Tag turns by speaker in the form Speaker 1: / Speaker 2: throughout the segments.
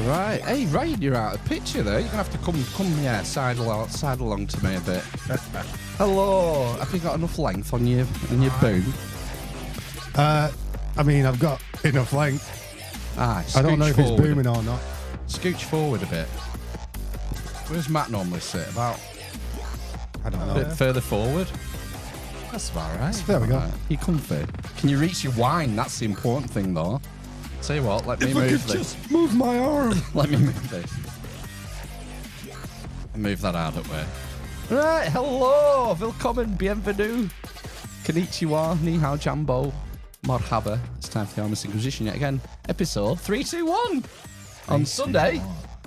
Speaker 1: Right. Hey, Ryan, you're out of picture there. You're going to have to come side along to me a bit. Hello. Have you got enough length on your boom?
Speaker 2: I mean, I've got enough length. I don't know if it's booming or not.
Speaker 1: Scooch forward a bit. Where's Matt normally sit? About,
Speaker 2: I don't know.
Speaker 1: A bit further forward. That's about right.
Speaker 2: There we go.
Speaker 1: Right. You comfy. Can you reach your wine? That's the important thing, though. Tell you what, let me move this.
Speaker 2: Just move my arm.
Speaker 1: Let me move this. Move that out of the way. Right, hello, willkommen, bienvenue. Konnichiwa, ni hao jambo, marhaba. It's time for the Honest Inquisition yet again. Episode 321 on Sunday,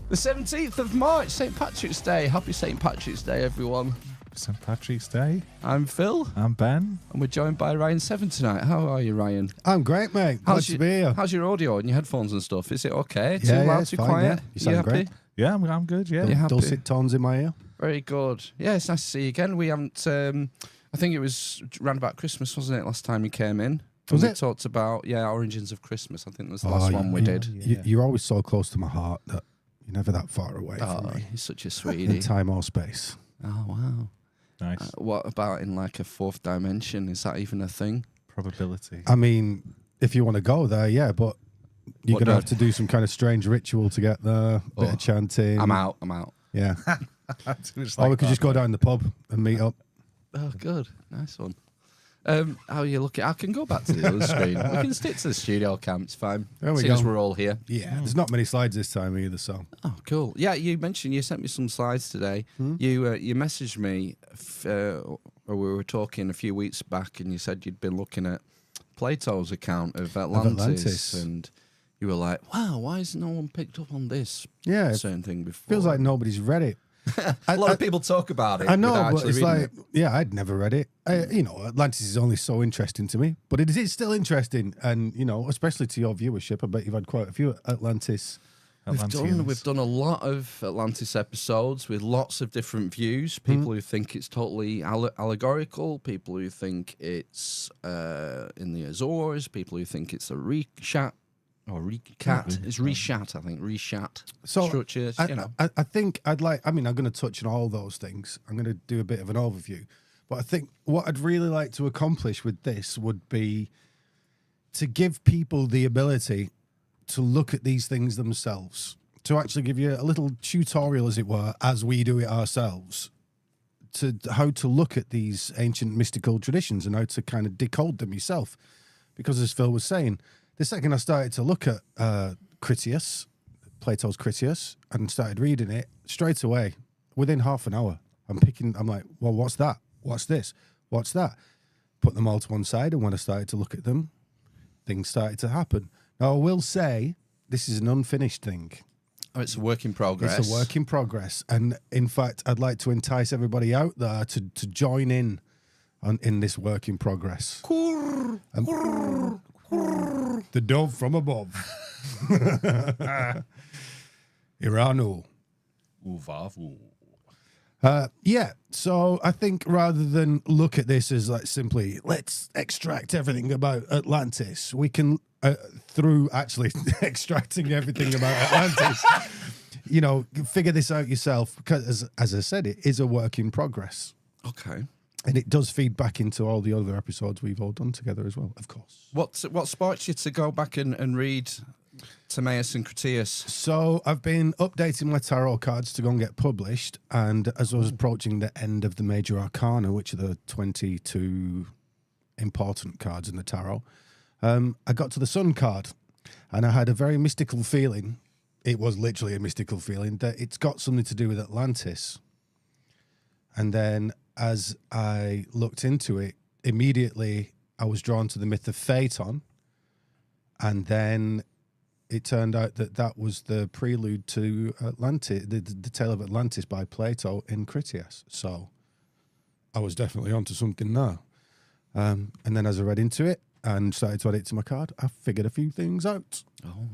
Speaker 1: the 17th of March, St. Patrick's Day. Happy St. Patrick's Day, everyone.
Speaker 3: St. Patrick's Day.
Speaker 1: I'm Phil.
Speaker 3: I'm Ben.
Speaker 1: And we're joined by Ryan Seven tonight. How are you, Ryan?
Speaker 2: I'm great, mate. Glad to be here.
Speaker 1: How's your audio and your headphones and stuff? Is it okay?
Speaker 2: Yeah,
Speaker 1: too loud,
Speaker 2: it's
Speaker 1: too
Speaker 2: fine,
Speaker 1: quiet?
Speaker 2: yeah. You sound
Speaker 1: happy?
Speaker 2: great.
Speaker 3: Yeah, I'm good, yeah.
Speaker 1: You happy?
Speaker 2: Dulcet tones in my ear.
Speaker 1: Very good. Yeah, it's nice to see you again. We haven't, I think it was around about Christmas, wasn't it, last time you came in?
Speaker 2: Was
Speaker 1: we
Speaker 2: it?
Speaker 1: talked about, Origins of Christmas. I think that was the last one we did.
Speaker 2: You're always so close to my heart that you're never that far away from me.
Speaker 1: You're such a sweetie.
Speaker 2: In time or space.
Speaker 1: Oh, wow.
Speaker 3: Nice.
Speaker 1: What about in like a fourth dimension? Is that even a thing?
Speaker 3: Probability.
Speaker 2: I mean, if you want to go there, yeah, but you're going to have to do some kind of strange ritual to get there. Bit of chanting.
Speaker 1: I'm out.
Speaker 2: Yeah.
Speaker 3: Just
Speaker 2: Or
Speaker 3: like
Speaker 2: we could
Speaker 3: that.
Speaker 2: just go down the pub and meet up.
Speaker 1: Oh, good. Nice one. How are you looking? I can go back to the other screen. We can stick to the studio cam. It's fine.
Speaker 2: There we
Speaker 1: Seeing as
Speaker 2: go.
Speaker 1: we're all here.
Speaker 2: Yeah. There's not many slides this time either, so.
Speaker 1: Oh, cool. Yeah, you mentioned you sent me some slides today. You messaged me, or we were talking a few weeks back, and you said you'd been looking at Plato's account of Atlantis. And you were like, wow, why has no one picked up on this certain thing before?
Speaker 2: Feels like nobody's read it.
Speaker 1: A lot of people talk about it.
Speaker 2: I know,
Speaker 1: without
Speaker 2: but
Speaker 1: actually
Speaker 2: it's
Speaker 1: reading
Speaker 2: like, yeah, I'd never read it. Atlantis is only so interesting to me, but it is still interesting. And, especially to your viewership, I bet you've had quite a few Atlantis.
Speaker 1: We've done a lot of Atlantis episodes with lots of different views. People who think it's totally allegorical, people who think it's in the Azores, people who think it's a rechat. Or recat. It's reshat, I think. Reshat.
Speaker 2: So
Speaker 1: structures,
Speaker 2: I think I'm going to touch on all those things. I'm going to do a bit of an overview. But I think what I'd really like to accomplish with this would be to give people the ability to look at these things themselves, to actually give you a little tutorial, as it were, as we do it ourselves, to how to look at these ancient mystical traditions and how to kind of decode them yourself. Because as Phil was saying, the second I started to look at Critias, Plato's Critias, and started reading it, straight away, within half an hour, I'm like, well, what's that? What's this? What's that? Put them all to one side, and when I started to look at them, things started to happen. Now, I will say, this is an unfinished thing.
Speaker 1: Oh, it's a work in progress.
Speaker 2: It's a work in progress. And in fact, I'd like to entice everybody out there to join in this work in progress. The dove from above. Iranu. So I think rather than look at this as like simply, let's extract everything about Atlantis, we can, through actually extracting everything about Atlantis, figure this out yourself. Because as I said, it is a work in progress.
Speaker 1: Okay.
Speaker 2: And it does feed back into all the other episodes we've all done together as well, of course.
Speaker 1: What sparked you to go back and read Timaeus and Critias?
Speaker 2: So I've been updating my tarot cards to go and get published. And as I was approaching the end of the major arcana, which are the 22 important cards in the tarot, I got to the Sun card. And I had a very mystical feeling. It was literally a mystical feeling that it's got something to do with Atlantis. And then as I looked into it, immediately I was drawn to the myth of Phaeton. And then it turned out that was the prelude to Atlantis, the tale of Atlantis by Plato in Critias. So I was definitely onto something there. And then as I read into it and started to add it to my card, I figured a few things out.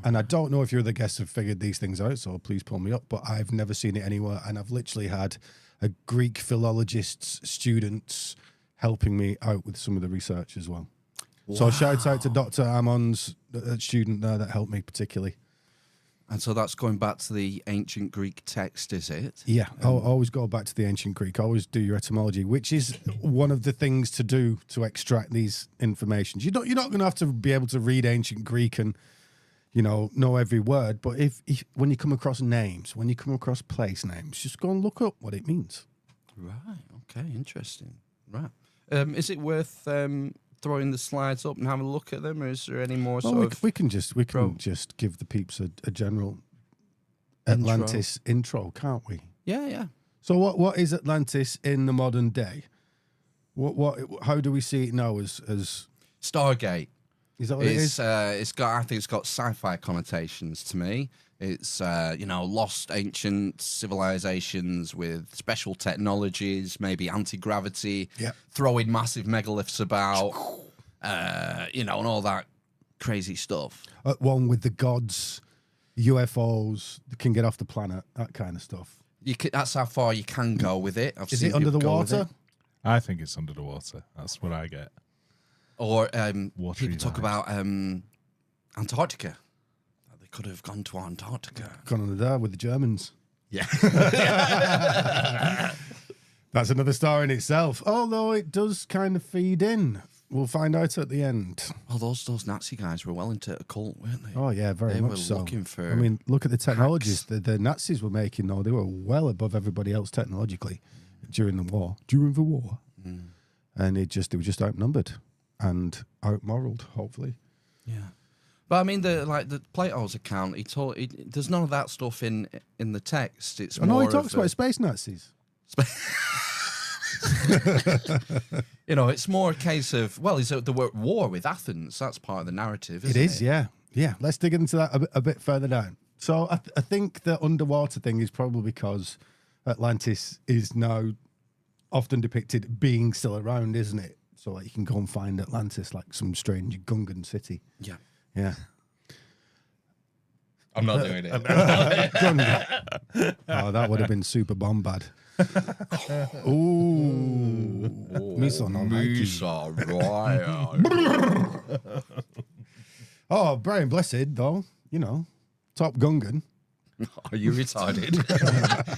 Speaker 2: And I don't know if your other guests have figured these things out, so please pull me up, but I've never seen it anywhere. And I've literally had a Greek philologist's students helping me out with some of the research as well. Wow. So shout out to Dr. Amon's student there that helped me particularly.
Speaker 1: And so that's going back to the ancient Greek text, is it?
Speaker 2: Yeah, always go back to the ancient Greek. Always do your etymology, which is one of the things to do to extract these informations. You're not going to have to be able to read ancient Greek and know every word. But if when you come across names, when you come across place names, just go and look up what it means.
Speaker 1: Right. Okay. Interesting. Right. Is it worth throwing the slides up and having a look at them, or is there any more
Speaker 2: We can just give the peeps a general Atlantis intro, can't we?
Speaker 1: Yeah.
Speaker 2: So what is Atlantis in the modern day? How do we see it now as
Speaker 1: Stargate?
Speaker 2: Is that what it is?
Speaker 1: I think it's got sci-fi connotations to me. It's lost ancient civilizations with special technologies, maybe anti-gravity, throwing massive megaliths about, and all that crazy stuff.
Speaker 2: One with the gods, UFOs that can get off the planet, that kind of stuff.
Speaker 1: That's how far you can go with it.
Speaker 2: Is it under the water?
Speaker 3: I think it's under the water. That's what I get.
Speaker 1: Or
Speaker 3: Watery
Speaker 1: people talk
Speaker 3: vibes.
Speaker 1: about Antarctica. They could have gone to Antarctica.
Speaker 2: Gone under there with the Germans.
Speaker 1: Yeah.
Speaker 2: That's another story in itself, although it does kind of feed in. We'll find out at the end.
Speaker 1: Oh, those Nazi guys were well into a cult, weren't they?
Speaker 2: Oh, yeah, very
Speaker 1: They
Speaker 2: much
Speaker 1: were
Speaker 2: so.
Speaker 1: looking for
Speaker 2: I mean, look at the technologies the Nazis were making, though. They were well above everybody else technologically during the war. And they were just outnumbered and outmoraled, hopefully.
Speaker 1: Yeah. But I mean, the Plato's account, there's none of that stuff in the text. It's
Speaker 2: I know he talks about space Nazis.
Speaker 1: It's more a case of, he's at the war with Athens. That's part of the narrative, isn't it?
Speaker 2: It is, yeah. Yeah, let's dig into that a bit further down. So I think the underwater thing is probably because Atlantis is now often depicted being still around, isn't it? So like you can go and find Atlantis like some strange Gungan city.
Speaker 1: Yeah.
Speaker 2: Yeah.
Speaker 1: I'm not doing it.
Speaker 2: Gungan. Oh, that would have been super bombad. Ooh. Miso no Nike. Oh, Brian Blessed, though. Top Gungan.
Speaker 1: Are you retarded?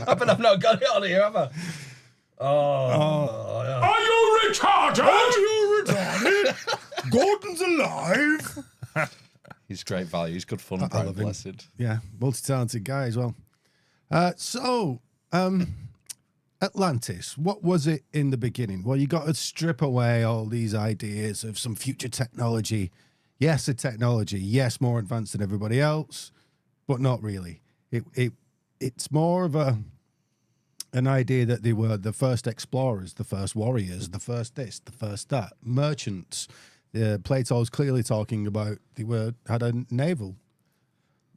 Speaker 1: I bet I've not got it on here, have I? Oh. Yeah.
Speaker 3: Are you retarded?
Speaker 2: Gordon's alive.
Speaker 1: He's great value. He's good fun.
Speaker 2: I
Speaker 1: Brian
Speaker 2: love him.
Speaker 1: Blessed.
Speaker 2: Yeah, multi-talented guy as well. Atlantis, what was it in the beginning? Well, you got to strip away all these ideas of some future technology. Yes, a technology. Yes, more advanced than everybody else, but not really. It's more of an idea that they were the first explorers, the first warriors, the first this, the first that, merchants. Plato's clearly talking about they had a naval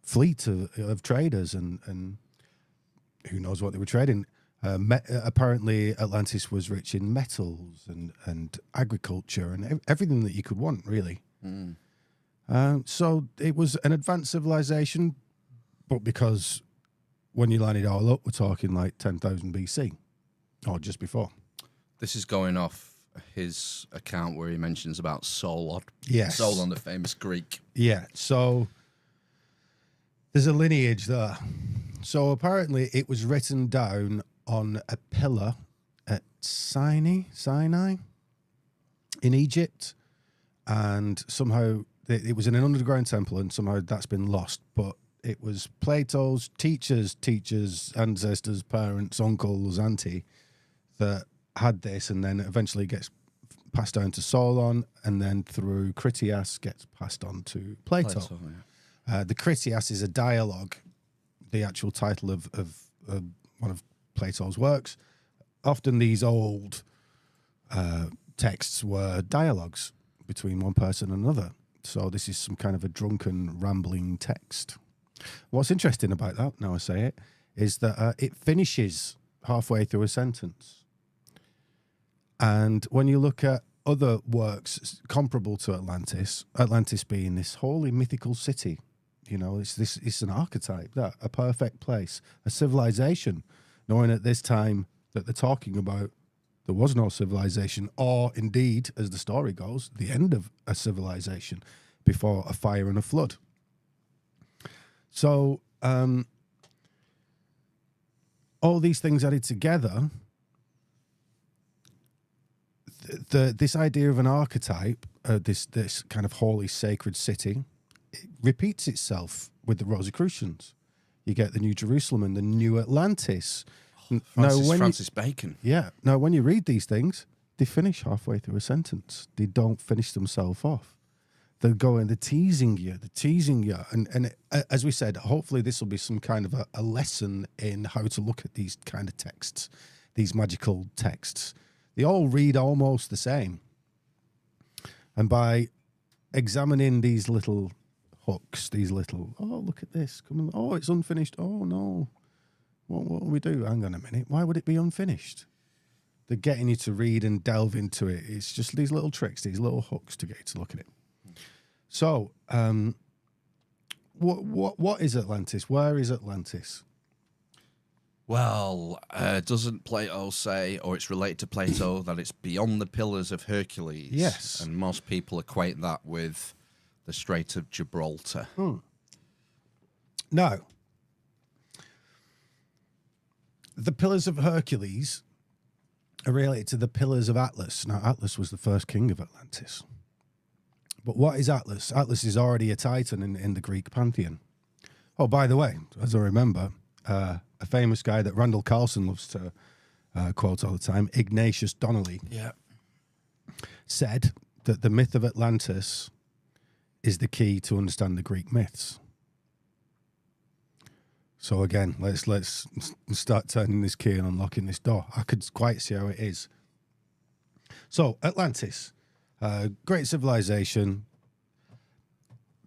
Speaker 2: fleet of traders and who knows what they were trading. Apparently, Atlantis was rich in metals and agriculture and everything that you could want, really. So it was an advanced civilization, but because when you line it all up, we're talking like 10,000 BC or just before.
Speaker 1: This is going off his account where he mentions about Solon.
Speaker 2: Yes.
Speaker 1: Solon, the famous Greek.
Speaker 2: Yeah, so there's a lineage there. So apparently it was written down on a pillar at Sinai in Egypt, and somehow it was in an underground temple, and somehow that's been lost. But it was Plato's teachers, ancestors, parents, uncles, auntie that had this, and then eventually gets passed down to Solon, and then through Critias gets passed on to Plato. The Critias is a dialogue, the actual title of one of Plato's works. Often these old texts were dialogues between one person and another. So this is some kind of a drunken, rambling text. What's interesting about that, now I say it, is that it finishes halfway through a sentence. And when you look at other works comparable to Atlantis being this holy mythical city, it's an archetype, a perfect place, a civilization, knowing at this time that they're talking about there was no civilization, or indeed, as the story goes, the end of a civilization before a fire and a flood. So all these things added together, this idea of an archetype, this kind of holy sacred city, it repeats itself with the Rosicrucians. You get the New Jerusalem and the New Atlantis.
Speaker 1: Francis Bacon.
Speaker 2: Yeah. Now, when you read these things, they finish halfway through a sentence. They don't finish themselves off. They're going, they're teasing you. And as we said, hopefully this will be some kind of a lesson in how to look at these kind of texts, these magical texts. They all read almost the same. And by examining these little hooks, these little, oh, look at this. Come on. Oh, it's unfinished. Oh, no. What will we do? Hang on a minute. Why would it be unfinished? They're getting you to read and delve into it. It's just these little tricks, these little hooks to get you to look at it. So, what is Atlantis? Where is Atlantis?
Speaker 1: Well, doesn't Plato say, or it's related to Plato, that it's beyond the Pillars of Hercules?
Speaker 2: Yes.
Speaker 1: And most people equate that with the Strait of Gibraltar.
Speaker 2: No. The Pillars of Hercules are related to the Pillars of Atlas. Now, Atlas was the first king of Atlantis. But what is Atlas? Atlas is already a titan in the Greek pantheon. Oh, by the way, as I remember, a famous guy that Randall Carlson loves to quote all the time, Ignatius Donnelly, said that the myth of Atlantis is the key to understand the Greek myths. So again, let's start turning this key and unlocking this door. I could quite see how it is. So Atlantis, great civilization,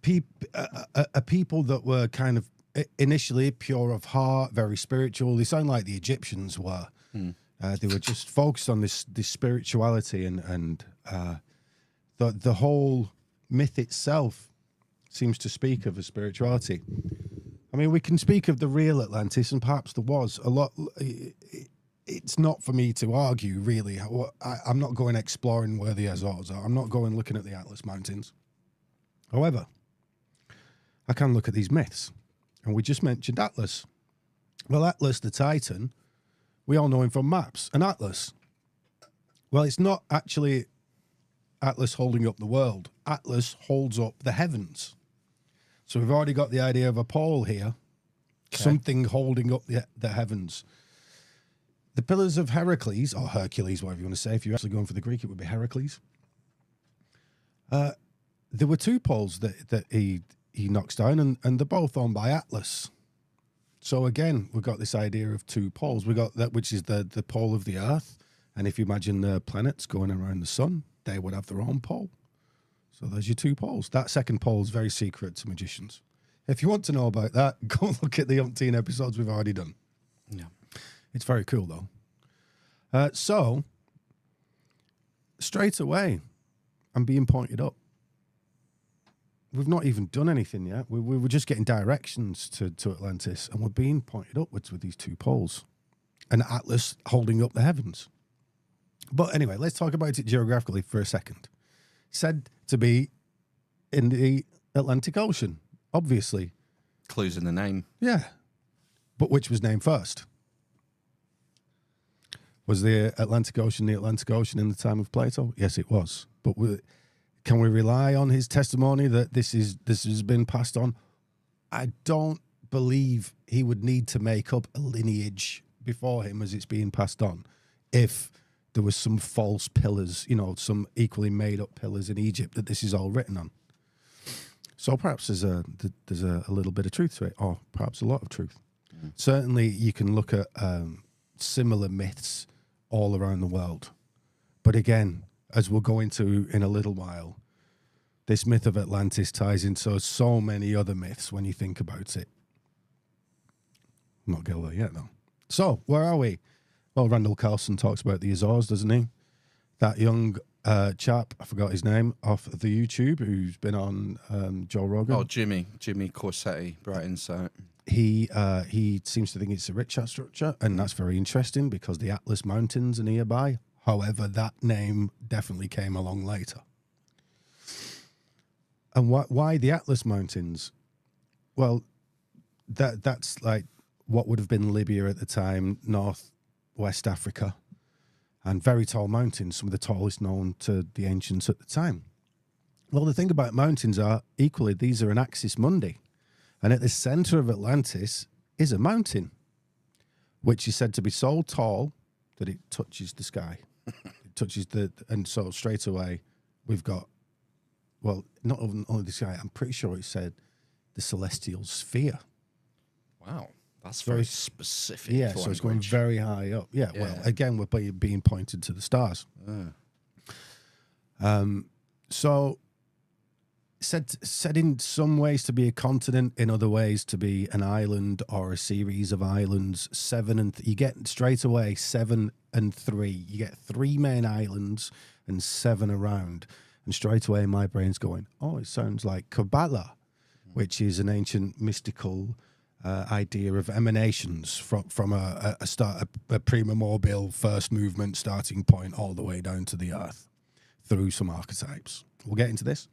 Speaker 2: a people that were kind of initially pure of heart, very spiritual. They sound like the Egyptians were. They were just focused on this spirituality, and the whole myth itself seems to speak of a spirituality. I mean, we can speak of the real Atlantis, and perhaps there was a lot. It's not for me to argue, really. I'm not going exploring where the Azores are. I'm not going looking at the Atlas Mountains. However, I can look at these myths. And we just mentioned Atlas. Well, Atlas, the Titan, we all know him from maps. And Atlas, well, it's not actually Atlas holding up the world. Atlas holds up the heavens. So we've already got the idea of a pole here, something holding up the heavens. The Pillars of Heracles, or Hercules, whatever you want to say. If you're actually going for the Greek, it would be Heracles. There were two poles that he knocks down, and they're both owned by Atlas. So again, we've got this idea of two poles. We've got that, which is the pole of the Earth. And if you imagine the planets going around the sun, they would have their own pole. So there's your two poles. That second pole is very secret to magicians. If you want to know about that, go look at the umpteen episodes we've already done.
Speaker 1: Yeah.
Speaker 2: It's very cool, though. So, straight away, I'm being pointed up. We've not even done anything yet. We were just getting directions to Atlantis, and we're being pointed upwards with these two poles. And Atlas holding up the heavens. But anyway, let's talk about it geographically for a second. Said to be in the Atlantic Ocean, obviously.
Speaker 1: Clues in the name.
Speaker 2: Yeah. But which was named first? Was the Atlantic Ocean in the time of Plato? Yes, it was. But can we rely on his testimony that this has been passed on? I don't believe he would need to make up a lineage before him as it's being passed on if there was some false pillars, some equally made up pillars in Egypt that this is all written on. So perhaps there's a little bit of truth to it, or perhaps a lot of truth. Certainly you can look at similar myths all around the world. But again, as we'll go into in a little while, this myth of Atlantis ties into so many other myths when you think about it. I'm not going there yet, though. So, where are we? Well, Randall Carlson talks about the Azores, doesn't he? That young chap, I forgot his name, off the YouTube, who's been on Joe Rogan.
Speaker 1: Oh, Jimmy Corsetti, Bright Insight.
Speaker 2: He seems to think it's a Richat structure, and that's very interesting because the Atlas Mountains are nearby. However, that name definitely came along later. And why the Atlas Mountains? Well, that's like what would have been Libya at the time, northwest Africa, and very tall mountains, some of the tallest known to the ancients at the time. Well, the thing about mountains are, equally, these are an axis mundi. And at the center of Atlantis is a mountain, which is said to be so tall that it touches the sky. It touches and so straight away we've got, well, not only the sky, I'm pretty sure it said the celestial sphere.
Speaker 1: Wow. That's very specific.
Speaker 2: Yeah, so it's going very high up. Yeah, well, again, we're being pointed to the stars. So said in some ways to be a continent, in other ways to be an island or a series of islands. You get straight away 7 and 3. You get 3 main islands and 7 around. And straight away my brain's going, oh, it sounds like Kabbalah, which is an ancient mystical idea of emanations from a primordial first movement starting point all the way down to the earth through some archetypes. We'll get into this.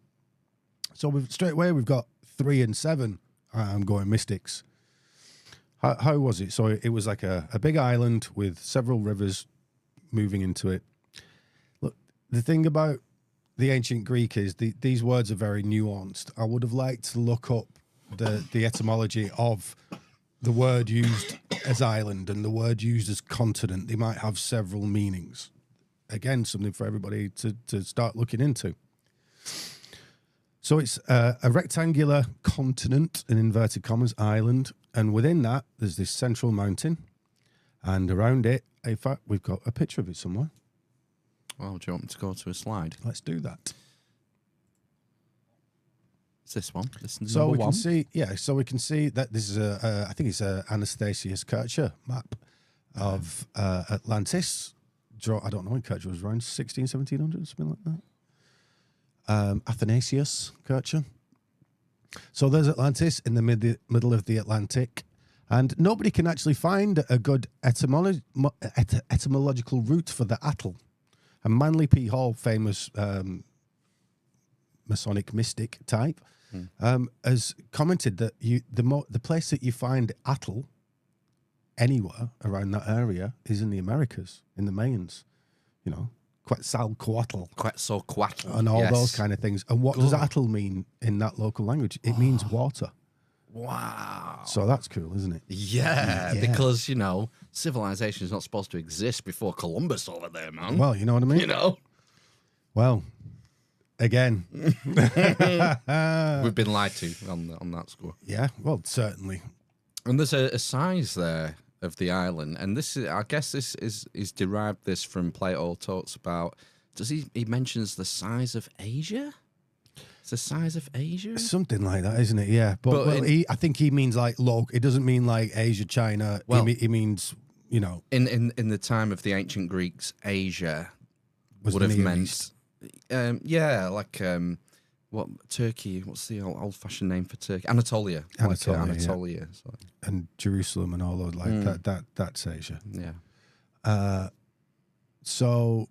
Speaker 2: So straight away we've got 3 and 7. I'm going mystics. How was it? So it was like a big island with several rivers moving into it. Look, the thing about the ancient Greek is these words are very nuanced. I would have liked to look up the etymology of the word used as island and the word used as continent. They might have several meanings. Again, something for everybody to start looking into. So it's a rectangular continent, in inverted commas, island, and within that there's this central mountain, and around it, in fact, we've got a picture of it somewhere.
Speaker 1: Well, do you want me to go to a slide?
Speaker 2: Let's do that.
Speaker 1: It's this one. This is
Speaker 2: So
Speaker 1: number
Speaker 2: we
Speaker 1: one.
Speaker 2: can see, so we can see that this is I think it's a Anastasius Kircher map of Atlantis. I don't know when Kircher was around, 1700, something like that. Athanasius Kircher. So there's Atlantis in the middle of the Atlantic, and nobody can actually find a good etymological root for the Atl. And Manly P. Hall, famous Masonic mystic type, has commented that the place that you find Atl anywhere around that area is in the Americas, in the Mayans, Quetzalcoatl.
Speaker 1: Quetzalcoatl.
Speaker 2: And all those kind of things. And what does Atl mean in that local language? It means water.
Speaker 1: Wow.
Speaker 2: So that's cool, isn't it?
Speaker 1: Yeah, because, civilization is not supposed to exist before Columbus over there, man.
Speaker 2: Well, you know what I mean? Well, again.
Speaker 1: We've been lied to on that score.
Speaker 2: Yeah, well, certainly.
Speaker 1: And there's a size there of the island, and this is, I guess this is derived this from Plato. Talks about, he mentions the size of Asia? It's the size of Asia?
Speaker 2: Something like that, isn't it? Yeah. But I think he means like it doesn't mean like Asia, China. Well, he means,
Speaker 1: in the time of the ancient Greeks, Asia would have meant what Turkey? What's the old-fashioned name for Turkey? Anatolia. Anatolia.
Speaker 2: Yeah. So. And Jerusalem and all of that's Asia.
Speaker 1: Yeah.
Speaker 2: So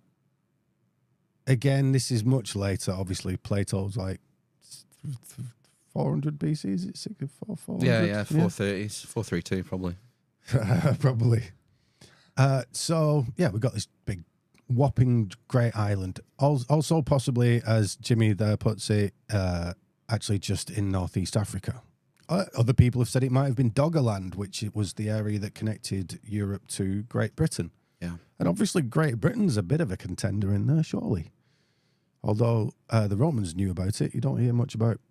Speaker 2: again, this is much later. Obviously, Plato's like 400 BC. Is it 400?
Speaker 1: Yeah, 430s, 432 probably.
Speaker 2: Probably. So yeah, we've got this big whopping great island. Also possibly, as Jimmy there puts it, actually just in northeast Africa. Other people have said it might have been Doggerland, which it was the area that connected Europe to Great Britain.
Speaker 1: Yeah.
Speaker 2: And obviously Great Britain's a bit of a contender in there, surely. Although the Romans knew about it. You don't hear much about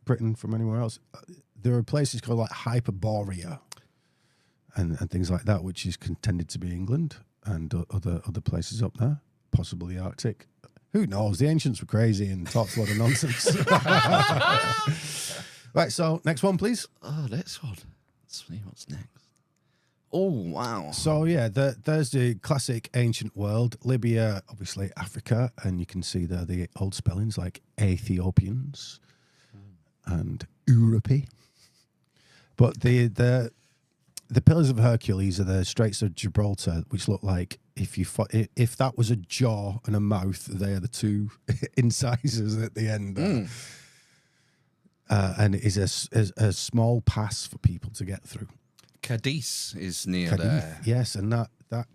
Speaker 2: Britain from anywhere else. There are places called like Hyperborea and things like that, which is contended to be England. And other places up there, possibly the Arctic. Who knows? The ancients were crazy and talked a lot of nonsense. Right, so next one, please.
Speaker 1: Oh, next one. Let's see what's next. Oh, wow.
Speaker 2: So, yeah, there's the classic ancient world. Libya, obviously Africa, and you can see there the old spellings like Ethiopians and Europe. But the Pillars of Hercules are the Straits of Gibraltar, which look like if that was a jaw and a mouth, they are the two incisors at the end. and it is a small pass for people to get through.
Speaker 1: Cadiz is near
Speaker 2: Cadiz,
Speaker 1: there.
Speaker 2: yes, and that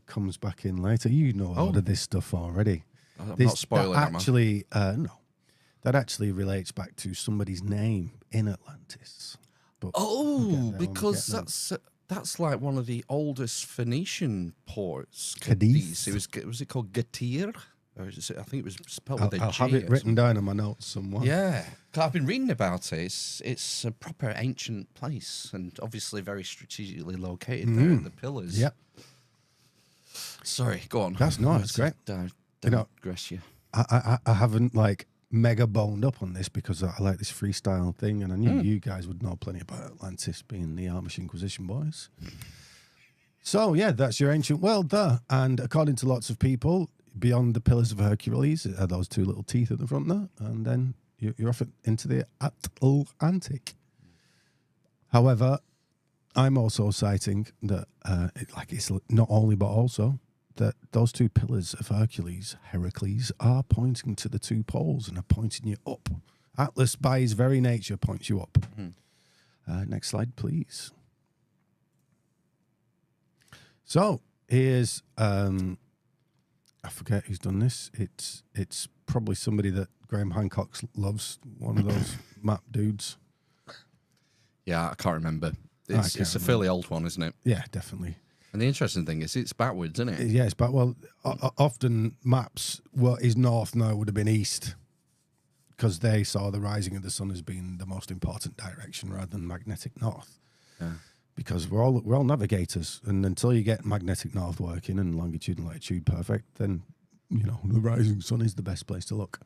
Speaker 2: comes back in later. You know a lot of this stuff already.
Speaker 1: I'm not spoiling
Speaker 2: that
Speaker 1: it, man.
Speaker 2: actually, no, that actually relates back to somebody's name in Atlantis. But
Speaker 1: Because that's like one of the oldest Phoenician ports.
Speaker 2: Cadiz.
Speaker 1: Was it called Gatir? Or is it, I think it was spelled with a G.
Speaker 2: I'll have it written down in my notes somewhere.
Speaker 1: Yeah, 'cause I've been reading about it. It's a proper ancient place, and obviously very strategically located there in the pillars.
Speaker 2: Yep.
Speaker 1: Sorry, go on.
Speaker 2: That's nice. It's great.
Speaker 1: Digress you.
Speaker 2: I haven't like mega boned up on this because I like this freestyle thing, and I knew you guys would know plenty about Atlantis, being the Amish Inquisition boys. So yeah, that's your ancient world there, and according to lots of people, beyond the Pillars of Hercules are those two little teeth at the front there, and then you're off into the Atlantic. However, I'm also citing that it's not only but also that those two pillars of Hercules are pointing to the two poles and are pointing you up. Atlas, by his very nature, points you up. Next slide, please. So here's I forget who's done this. It's probably somebody that Graham Hancock loves. One of those map dudes.
Speaker 1: Yeah, I can't remember. It's a fairly old one, isn't it?
Speaker 2: Yeah, definitely.
Speaker 1: And the interesting thing is, it's backwards, isn't it?
Speaker 2: Yes, but often maps, what is north now would have been east, because they saw the rising of the sun as being the most important direction rather than magnetic north.
Speaker 1: Yeah.
Speaker 2: Because we're all navigators, and until you get magnetic north working and longitude and latitude perfect, then the rising sun is the best place to look.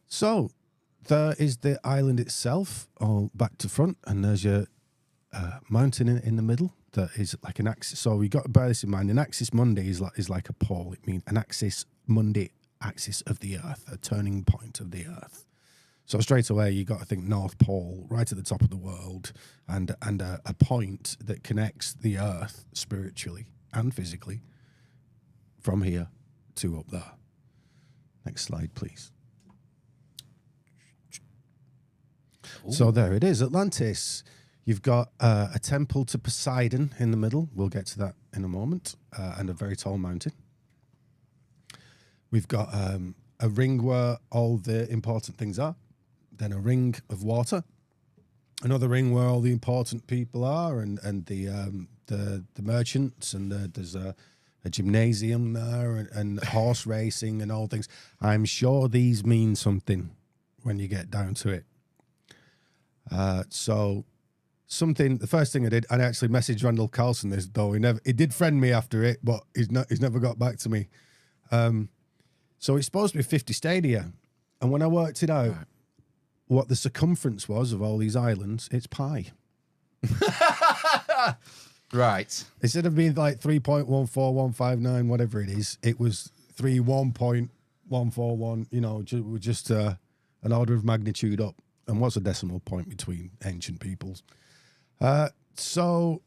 Speaker 2: So there is the island itself, all back to front, and there's your mountain in the middle that is like an axis. So we got to bear this in mind. An axis mundi is like a pole. It means an axis mundi, axis of the earth, a turning point of the earth. So straight away, you got to think North Pole, right at the top of the world, and a point that connects the Earth spiritually and physically from here to up there. Next slide, please. Ooh. So there it is, Atlantis. You've got a temple to Poseidon in the middle. We'll get to that in a moment, and a very tall mountain. We've got a ring where all the important things are. Then a ring of water, another ring where all the important people are, and the merchants, and there's a gymnasium there, and horse racing and all things. I'm sure these mean something when you get down to it. So the first thing I did, I actually messaged Randall Carlson this, though he did friend me after it, but he's never got back to me. So it's supposed to be 50 stadia, and when I worked it out. What the circumference was of all these islands, it's pi.
Speaker 1: Right.
Speaker 2: Instead of being like 3.14159, whatever it is, it was 31.141, just an order of magnitude up. And what's a decimal point between ancient peoples? So,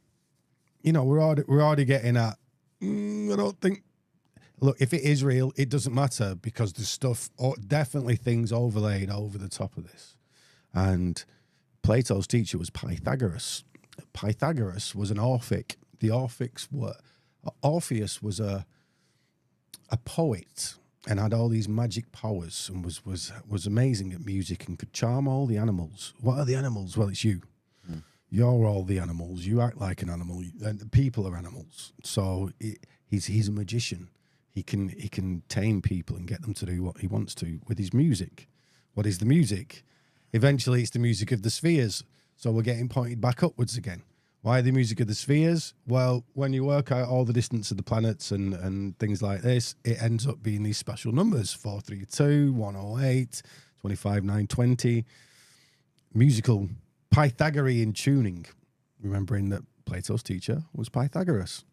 Speaker 2: we're already getting at, I don't think, look, if it is real, it doesn't matter because there's stuff, definitely things overlaid over the top of this. And Plato's teacher was Pythagoras. Pythagoras was an Orphic. The Orphics were... Orpheus was a poet and had all these magic powers and was amazing at music and could charm all the animals. What are the animals? Well, it's you. You're all the animals. You act like an animal. And the people are animals. So he's a magician. He can tame people and get them to do what he wants to with his music. What is the music? Eventually, it's the music of the spheres. So we're getting pointed back upwards again. Why the music of the spheres? Well, when you work out all the distance of the planets and things like this, it ends up being these special numbers: 432, 108, 25, 920. Musical Pythagorean tuning. Remembering that Plato's teacher was Pythagoras.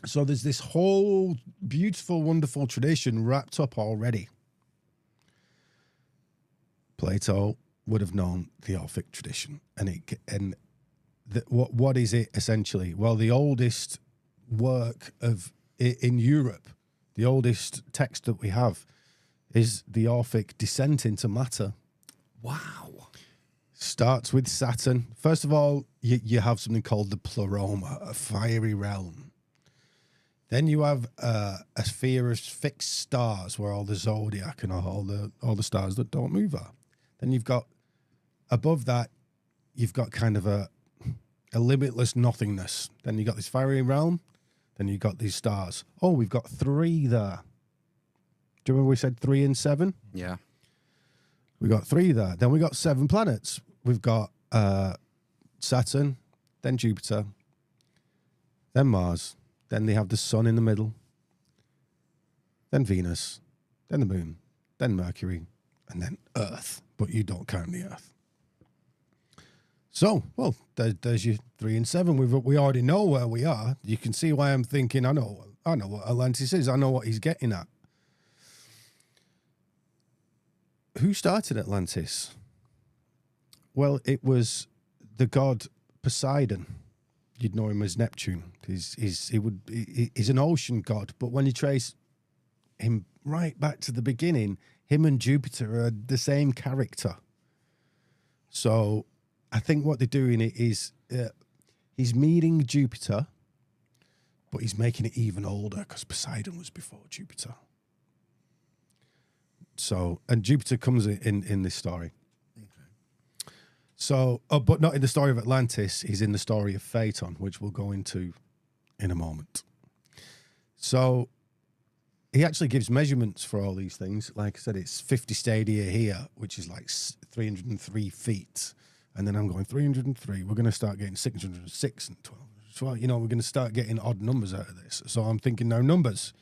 Speaker 2: So there's this whole beautiful, wonderful tradition wrapped up already. Plato would have known the Orphic tradition, what is it essentially? Well, the oldest work in Europe, the oldest text that we have, is the Orphic Descent into Matter.
Speaker 1: Wow.
Speaker 2: Starts with Saturn. First of all, you have something called the pleroma, a fiery realm. Then you have a sphere of fixed stars where all the zodiac and all the stars that don't move are. Then you've got, above that, you've got kind of a limitless nothingness. Then you've got this fiery realm. Then you've got these stars. Oh, we've got 3 there. Do you remember we said 3 and 7?
Speaker 1: Yeah.
Speaker 2: We got 3 there. Then we got 7 planets. We've got Saturn, then Jupiter, then Mars. Then they have the sun in the middle, then Venus, then the moon, then Mercury, and then Earth. But you don't count the Earth. So, well, there's your 3 and 7. We already know where we are. You can see why I'm thinking. I know what Atlantis is. I know what he's getting at. Who started Atlantis? Well, it was the god Poseidon. You'd know him as Neptune. He's an ocean god, but when you trace him right back to the beginning, him and Jupiter are the same character. So I think what they're doing is he's meeting Jupiter, but he's making it even older because Poseidon was before Jupiter. So, and Jupiter comes in this story. Okay. So, but not in the story of Atlantis. He's in the story of Phaeton, which we'll go into in a moment. So, he actually gives measurements for all these things. Like I said, it's 50 stadia here, which is like 303 feet. And then I'm going 303. We're going to start getting 606 and 12. So, you know, we're going to start getting odd numbers out of this. So I'm thinking now numbers.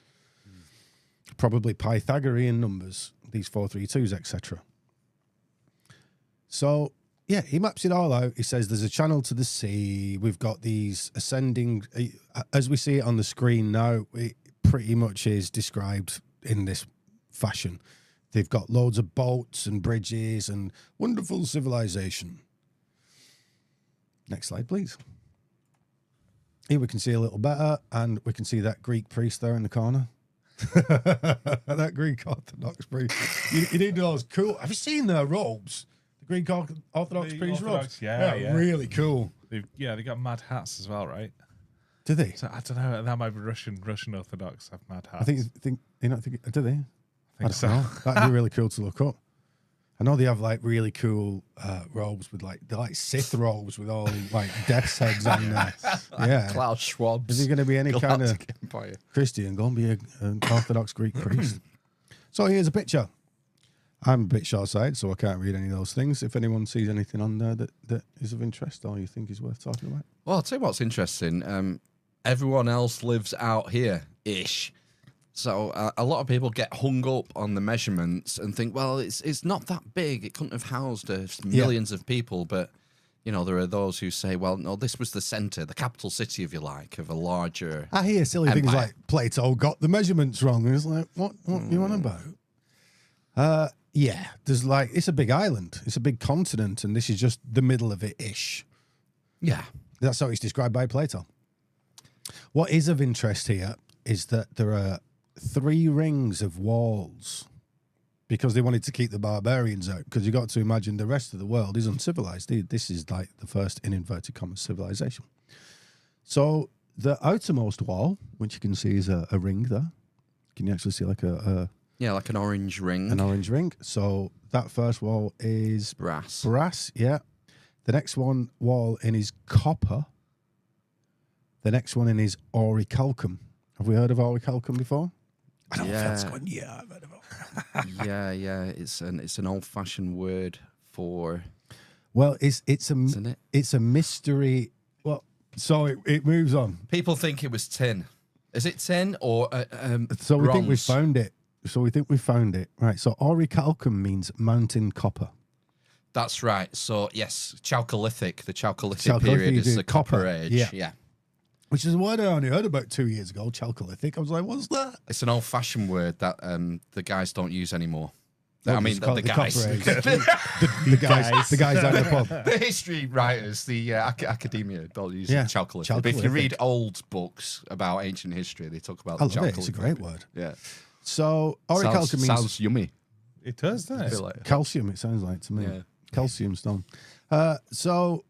Speaker 2: Probably Pythagorean numbers, these 432s, etc. So, yeah, he maps it all out. He says there's a channel to the sea. We've got these ascending, as we see it on the screen now, it pretty much is described in this fashion. They've got loads of boats and bridges and wonderful civilization. Next slide, please. Here we can see a little better, and we can see that Greek priest there in the corner. That Greek Orthodox priest. You need those cool. Have you seen their robes? The Greek Orthodox priest robes?
Speaker 3: Yeah.
Speaker 2: Really cool.
Speaker 3: They got mad hats as well, right?
Speaker 2: Do they?
Speaker 3: So I don't know. That might be Russian Orthodox have mad hats.
Speaker 2: I think you know. Do they?
Speaker 3: I think so.
Speaker 2: Know. That'd be really cool to look up. I know they have like really cool robes with they're like Sith robes with all like death's heads on there. Yeah.
Speaker 1: Klaus Schwab's.
Speaker 2: If you're going to be any kind of
Speaker 1: Empire.
Speaker 2: Christian, go and be an Orthodox Greek priest. So here's a picture. I'm a bit short-sighted, so I can't read any of those things. If anyone sees anything on there that is of interest or you think is worth talking about.
Speaker 1: Well, I'll tell you what's interesting. Everyone else lives out here-ish. So a lot of people get hung up on the measurements and think, well, it's not that big. It couldn't have housed millions of people. But, you know, there are those who say, well, no, this was the centre, the capital city, if you like, of a larger
Speaker 2: I hear silly things
Speaker 1: empire.
Speaker 2: like Plato got the measurements wrong. And it's like, what you on about? Yeah, there's it's a big island. It's a big continent, and this is just the middle of it-ish.
Speaker 1: Yeah.
Speaker 2: That's how it's described by Plato. What is of interest here is that there are 3 rings of walls because they wanted to keep the barbarians out, because you got to imagine the rest of the world is uncivilized. This is like the first, in inverted commas, civilization. So the outermost wall, which you can see is a ring there. Can you actually see like
Speaker 1: like an orange ring.
Speaker 2: an orange ring? So that first wall is
Speaker 1: brass.
Speaker 2: Yeah. The next wall in is copper. The next one in is orichalcum. Have we heard of orichalcum before? I don't know if that's going, yeah, I've heard of it.
Speaker 1: yeah. It's an old-fashioned word for.
Speaker 2: Well, it's
Speaker 1: Isn't it?
Speaker 2: It's a mystery. Well, so it moves on.
Speaker 1: People think it was tin. Is it tin or
Speaker 2: So we think we
Speaker 1: bronze?
Speaker 2: found it. Right. So orichalcum means mountain copper.
Speaker 1: That's right. So yes, Chalcolithic. The Chalcolithic
Speaker 2: Chalcolithic
Speaker 1: period is
Speaker 2: is
Speaker 1: the Copper
Speaker 2: copper.
Speaker 1: Age.
Speaker 2: Yeah.
Speaker 1: Yeah.
Speaker 2: Which is a word I only heard about 2 years ago, Chalcolithic. I was like, what's that?
Speaker 1: It's an old-fashioned word that the guys don't use anymore.
Speaker 2: Well,
Speaker 1: I mean,
Speaker 2: just call
Speaker 1: the
Speaker 2: it the
Speaker 1: guys.
Speaker 2: Copper Age. the guys down the pub.
Speaker 1: The history writers, the academia don't use Chalcolithic. But if you
Speaker 2: Chalcolithic.
Speaker 1: read old books about ancient history, they talk about
Speaker 2: I
Speaker 1: the
Speaker 2: love it.
Speaker 1: Chalcolithic.
Speaker 2: It's a great word.
Speaker 1: Yeah.
Speaker 2: So orichalcum means
Speaker 1: sounds yummy.
Speaker 3: It does, doesn't
Speaker 1: I
Speaker 3: it?
Speaker 1: feel like.
Speaker 2: calcium, it sounds like to me.
Speaker 1: Yeah.
Speaker 2: calcium stone. So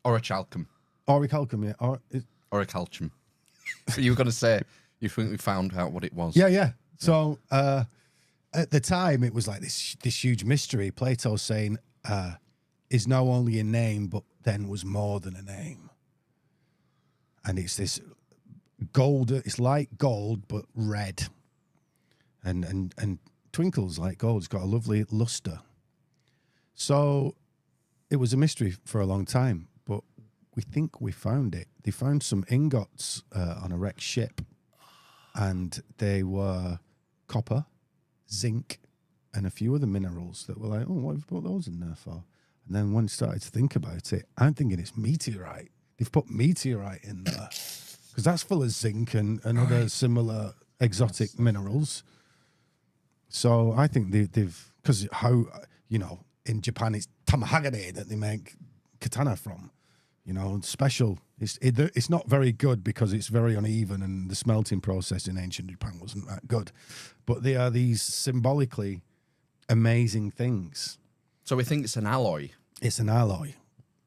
Speaker 1: Orichalcum.
Speaker 2: orichalcum, yeah.
Speaker 1: Orichalcum. You were going to say you think we found out what it was.
Speaker 2: Yeah. So at the time, it was like this huge mystery. Plato saying is now only a name, but then was more than a name. And it's this gold. It's like gold, but red, and twinkles like gold. It's got a lovely luster. So it was a mystery for a long time, but we think we found it. They found some ingots on a wrecked ship, and they were copper, zinc, and a few other minerals that were like, oh, what have you put those in there for? And then when I started to think about it, I'm thinking it's meteorite. They've put meteorite in there because that's full of zinc and other similar exotic minerals. So I think they've, because how, in Japan it's tamahagane that they make katana from, special. It's not very good because it's very uneven and the smelting process in ancient Japan wasn't that good. But they are these symbolically amazing things.
Speaker 1: So we think it's an alloy.
Speaker 2: It's an alloy.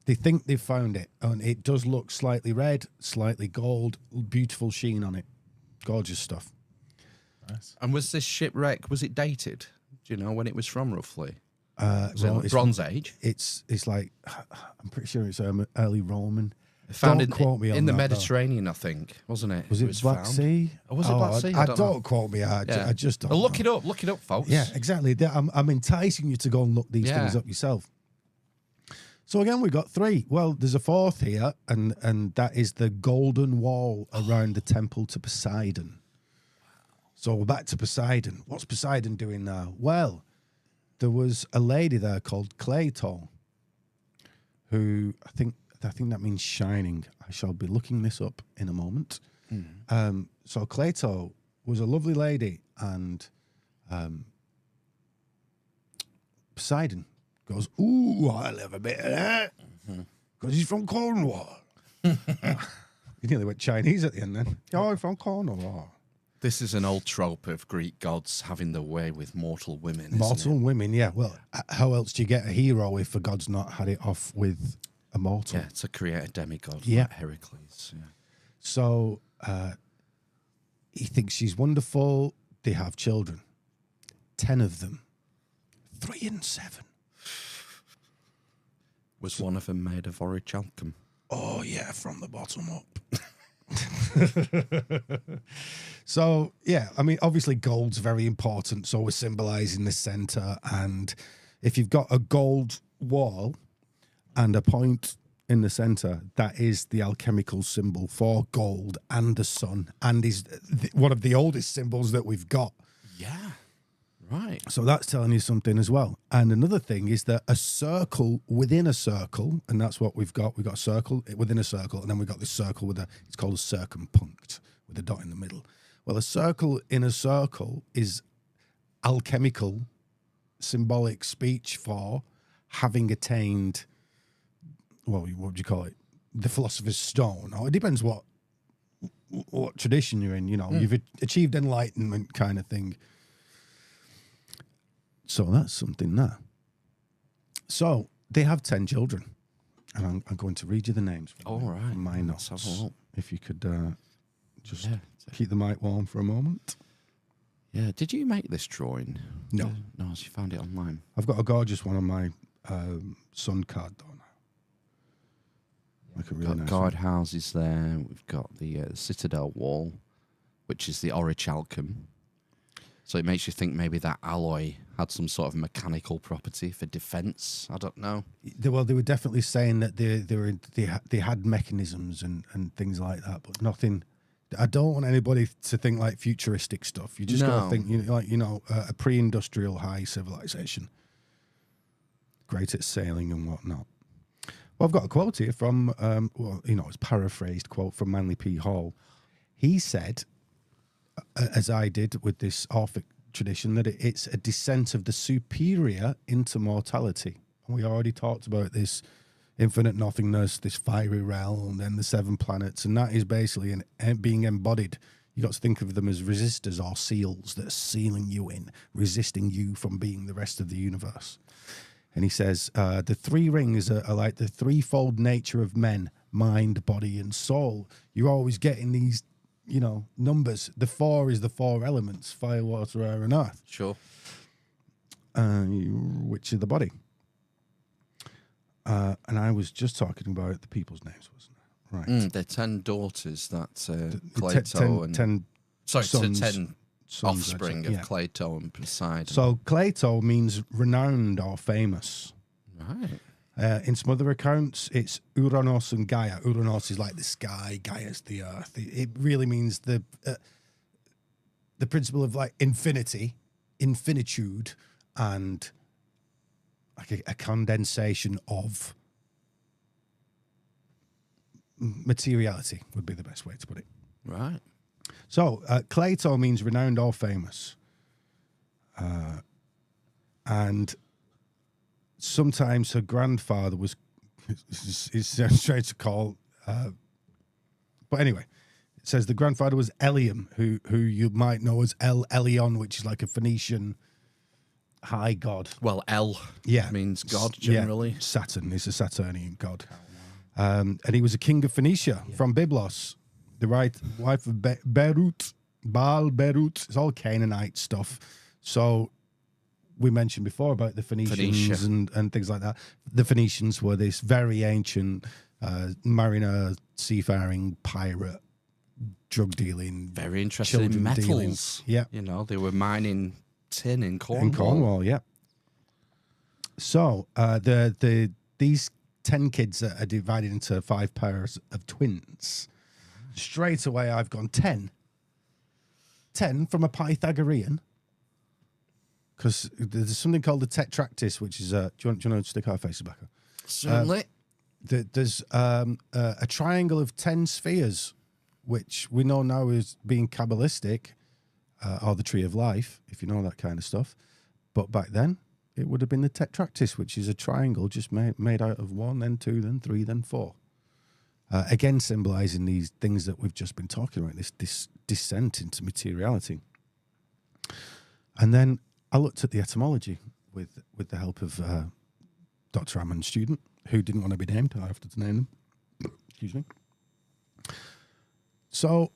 Speaker 2: They think they've found it, and it does look slightly red, slightly gold, beautiful sheen on it. Gorgeous stuff.
Speaker 3: Nice.
Speaker 1: And was this shipwreck, was it dated? Do you know when it was from, roughly? Was
Speaker 2: Well,
Speaker 1: it Bronze Age?
Speaker 2: It's like, I'm pretty sure it's early Roman.
Speaker 1: Found
Speaker 2: Don't quote me on
Speaker 1: in the
Speaker 2: that,
Speaker 1: Mediterranean, I think, wasn't it?
Speaker 2: Was it Black
Speaker 1: found.
Speaker 2: Sea?
Speaker 1: Or was it Black Sea?
Speaker 2: I don't quote me. I just don't
Speaker 1: Well, look
Speaker 2: know.
Speaker 1: it up, folks.
Speaker 2: Yeah, exactly. I'm enticing you to go and look these things up yourself. So again, we got 3. Well, there's a 4th here, and that is the golden wall around the temple to Poseidon. So we're back to Poseidon. What's Poseidon doing now? Well, there was a lady there called Plato, who I think that means shining. I shall be looking this up in a moment. So Plato was a lovely lady, and Poseidon goes, ooh, I'll have a bit of that, because he's from Cornwall. He nearly went Chinese at the end then. Oh, I'm from Cornwall.
Speaker 1: This is an old trope of Greek gods having their way with mortal women. Isn't
Speaker 2: Mortal women, yeah. Well, how else do you get a hero if a god's not had it off with a mortal?
Speaker 1: Yeah, to create a demigod
Speaker 2: Yeah.
Speaker 1: like Heracles. Yeah.
Speaker 2: So he thinks she's wonderful. They have children. 10 of them. 3 and 7.
Speaker 1: Was one of them made of orichalcum?
Speaker 2: Oh, yeah, from the bottom up. So, yeah, I mean, obviously gold's very important. So we're symbolizing the center. And if you've got a gold wall and a point in the center, that is the alchemical symbol for gold and the sun, and is one of the oldest symbols that we've got.
Speaker 1: Yeah. Right.
Speaker 2: So that's telling you something as well. And another thing is that a circle within a circle, and that's what we've got. We've got a circle within a circle, and then we've got this circle it's called a circumpunct with a dot in the middle. Well, a circle in a circle is alchemical, symbolic speech for having attained, well, what would you call it? The philosopher's stone. Or it depends what tradition you're in, You've achieved enlightenment kind of thing. So that's something there. So they have 10 children. And I'm going to read you the names from my notes.
Speaker 1: Let's have a look.
Speaker 2: If you could just keep the mic warm for a moment.
Speaker 1: Yeah. Did you make this drawing?
Speaker 2: No.
Speaker 1: No, so you found it online.
Speaker 2: I've got a gorgeous one on my sun card, don't I? Like a really
Speaker 1: Got
Speaker 2: nice
Speaker 1: guard houses there. We've got the citadel wall, which is the orichalcum. So it makes you think maybe that alloy had some sort of mechanical property for defense. I don't know.
Speaker 2: They were definitely saying that they had mechanisms and things like that, but nothing. I don't want anybody to think like futuristic stuff. You just got to think, a pre-industrial high civilization, great at sailing and whatnot. Well, I've got a quote here from, it's paraphrased quote from Manly P. Hall. He said, as I did with this Orphic tradition, that it's a descent of the superior into mortality. And we already talked about this infinite nothingness, this fiery realm, and the 7 planets, and that is basically being embodied. You got to think of them as resistors or seals that are sealing you in, resisting you from being the rest of the universe. And he says, the three rings are like the threefold nature of men, mind, body, and soul. You're always getting these, numbers. The 4 is the 4 elements, fire, water, air, and earth.
Speaker 1: Sure.
Speaker 2: Which are the body. And I was just talking about the people's names, wasn't I? Right.
Speaker 1: The 10 daughters that
Speaker 2: Plato 10 sons,
Speaker 1: 10
Speaker 2: sons,
Speaker 1: offspring
Speaker 2: actually,
Speaker 1: of Plato and Poseidon.
Speaker 2: So Plato means renowned or famous.
Speaker 1: Right.
Speaker 2: In some other accounts, it's Uranos and Gaia. Uranos is like the sky, Gaia's the earth. It really means the principle of like infinity, infinitude, and like a condensation of materiality would be the best way to put it.
Speaker 1: Right.
Speaker 2: So, Plato means renowned or famous. And sometimes her grandfather was, it sounds strange to call, but anyway, it says the grandfather was Eliam, who you might know as El Elyon, which is like a Phoenician high god.
Speaker 1: Well, El means God generally.
Speaker 2: Yeah, Saturn is a Saturnian god. And he was a king of Phoenicia from Byblos, the wife of Beirut, Baal Beirut. It's all Canaanite stuff. So we mentioned before about the Phoenicians and things like that. The Phoenicians were this very ancient mariner, seafaring, pirate, drug dealing.
Speaker 1: Very interested in metals.
Speaker 2: Dealing. Yeah.
Speaker 1: They were mining tin in Cornwall.
Speaker 2: In Cornwall, yeah. So these 10 kids are divided into 5 pairs of twins. Straight away, I've gone 10. 10 from a Pythagorean. Because there's something called the tetractys, which is... do you want to stick our faces back up?
Speaker 1: Certainly.
Speaker 2: There's a triangle of 10 spheres, which we know now is being Kabbalistic, or the tree of life, if you know that kind of stuff. But back then, it would have been the tetractys, which is a triangle just made out of 1, then 2, then 3, then 4. Again, symbolizing these things that we've just been talking about, this descent into materiality. And then I looked at the etymology with the help of Dr. Hammond's student, who didn't want to be named. I have to name them. Excuse me. So,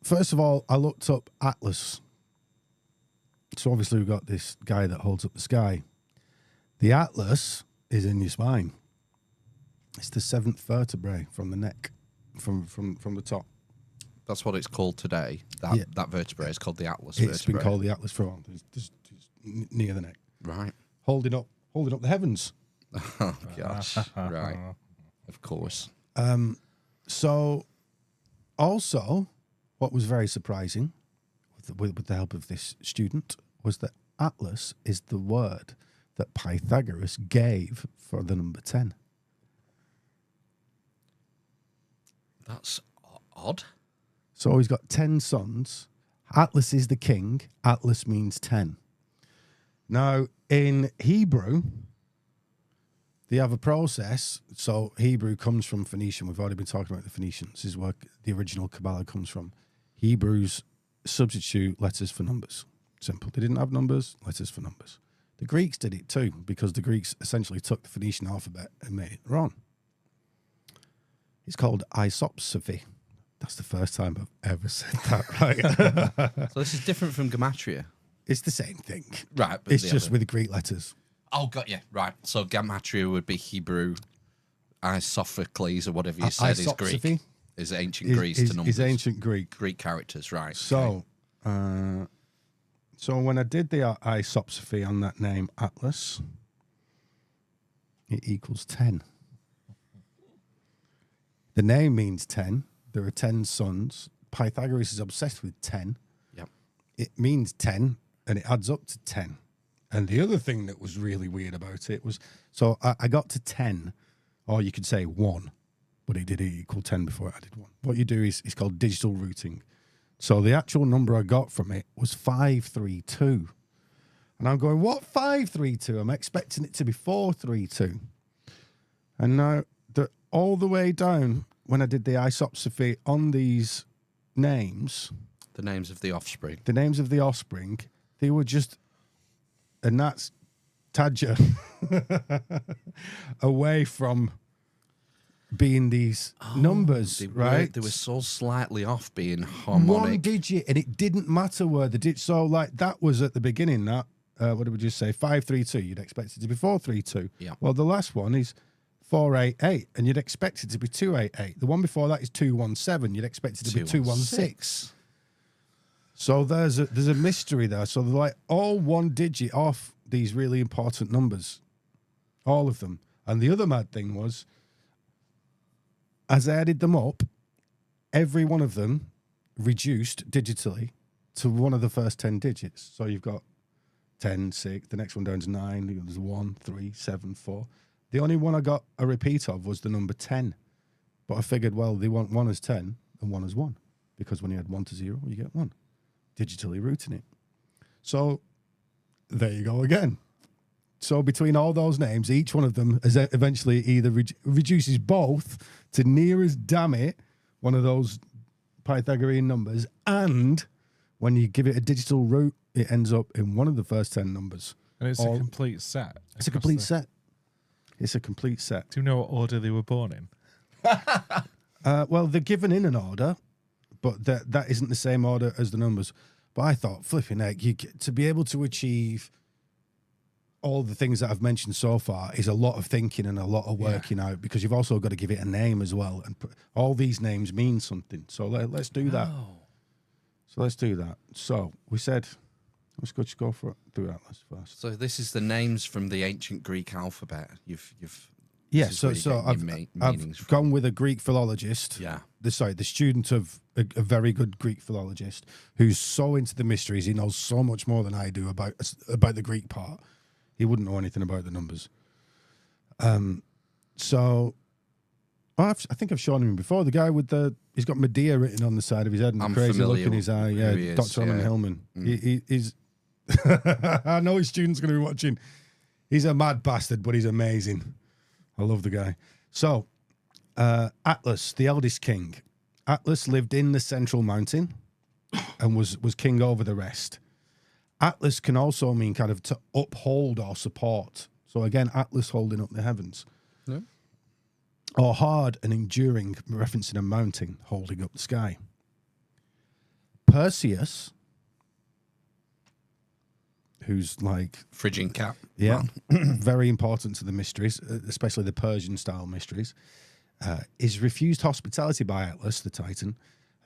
Speaker 2: first of all, I looked up Atlas. So obviously we've got this guy that holds up the sky. The Atlas is in your spine. It's the 7th vertebrae from the neck, from the top.
Speaker 1: That's what it's called today. That vertebrae is called the Atlas vertebrae.
Speaker 2: It's been called the Atlas for a while. It's near the neck.
Speaker 1: Right.
Speaker 2: Holding up the heavens.
Speaker 1: Oh, gosh. Right. Of course.
Speaker 2: So, also, what was very surprising, with the help of this student, was that Atlas is the word that Pythagoras gave for the number 10.
Speaker 1: That's odd.
Speaker 2: So he's got 10 sons. Atlas is the king. Atlas means 10. Now, in Hebrew, they have a process. So Hebrew comes from Phoenician. We've already been talking about the Phoenicians. This is where the original Kabbalah comes from. Hebrews substitute letters for numbers. Simple. They didn't have numbers, letters for numbers. The Greeks did it too, because the Greeks essentially took the Phoenician alphabet and made it their own. It's called isopsophy. That's the first time I've ever said that right.
Speaker 1: So this is different from gematria.
Speaker 2: It's the same thing.
Speaker 1: Right. But
Speaker 2: It's just with Greek letters.
Speaker 1: Oh, got you. Right. So gematria would be Hebrew. Sophocles or whatever you said is Greek.
Speaker 2: Isopsophy
Speaker 1: Is ancient Greece to numbers.
Speaker 2: Is ancient Greek.
Speaker 1: Greek characters, right.
Speaker 2: So, so when I did the isopsophy on that name, Atlas, it equals 10. The name means 10. There are 10 sons. Pythagoras is obsessed with 10.
Speaker 1: Yep.
Speaker 2: It means 10, and it adds up to 10. And the other thing that was really weird about it was, so I got to 10, or you could say 1, but it did equal 10 before I did 1. What you do is, it's called digital routing. So the actual number I got from it was 532. And I'm going, what 532? I'm expecting it to be 432. And now, all the way down, when I did the isopsophy on these names...
Speaker 1: The names of the offspring.
Speaker 2: The names of the offspring, they were just... And that's tadger away from being these numbers, right?
Speaker 1: They were so slightly off being
Speaker 2: One
Speaker 1: harmonic.
Speaker 2: digit, and it didn't matter where the digit. So, like, that was at the beginning, that, what did we just say? 532. You'd expect it to be 432.
Speaker 1: Yeah.
Speaker 2: Well, the last one is 488, and you'd expect it to be 288. The one before that is 217. You'd expect it to be 216. So there's a mystery there. So they're like all one digit off these really important numbers, all of them. And the other mad thing was, as I added them up, every one of them reduced digitally to one of the first 10 digits. So you've got 10, 6, the next one down to 9, there's 1, 3, 7, 4. The only one I got a repeat of was the number 10. But I figured, well, they want 1 as 10 and 1 as 1. Because when you add 1 to 0, you get 1. Digitally rooting it. So there you go again. So between all those names, each one of them is eventually either reduces both to near as damn it one of those Pythagorean numbers, and when you give it a digital root, it ends up in one of the first 10 numbers.
Speaker 3: And it's a complete set.
Speaker 2: It's a complete set. It's a complete set.
Speaker 3: Do you know what order they were born in?
Speaker 2: Well, they're given in an order, but that isn't the same order as the numbers. But I thought, flipping heck, to be able to achieve all the things that I've mentioned so far is a lot of thinking and a lot of working out, because you've also got to give it a name as well. And all these names mean something. So let's do that. So let's do that. So we said, let's just go for it. Do Atlas first.
Speaker 1: So this is the names from the ancient Greek alphabet. You've
Speaker 2: yeah.
Speaker 1: this is
Speaker 2: So
Speaker 1: where you get your
Speaker 2: I've
Speaker 1: meanings from.
Speaker 2: gone with a Greek philologist.
Speaker 1: Yeah.
Speaker 2: The student of a very good Greek philologist who's so into the mysteries. He knows so much more than I do about the Greek part. He wouldn't know anything about the numbers. So I think I've shown him before. The guy with he's got Medea written on the side of his head and
Speaker 1: I'm
Speaker 2: a crazy look
Speaker 1: familiar
Speaker 2: in his eye.
Speaker 1: with
Speaker 2: Yeah,
Speaker 1: who he is,
Speaker 2: Dr. Alan
Speaker 1: yeah.
Speaker 2: Hillman. He's. I know his student's going to be watching. He's a mad bastard, but he's amazing. I love the guy. So, Atlas, the eldest king. Atlas lived in the central mountain and was king over the rest. Atlas can also mean kind of to uphold or support. So again, Atlas holding up the heavens.
Speaker 1: Yeah.
Speaker 2: Or hard and enduring, referencing a mountain holding up the sky. Perseus, who's like...
Speaker 1: Phrygian cat.
Speaker 2: Yeah, very important to the mysteries, especially the Persian-style mysteries, is refused hospitality by Atlas, the Titan,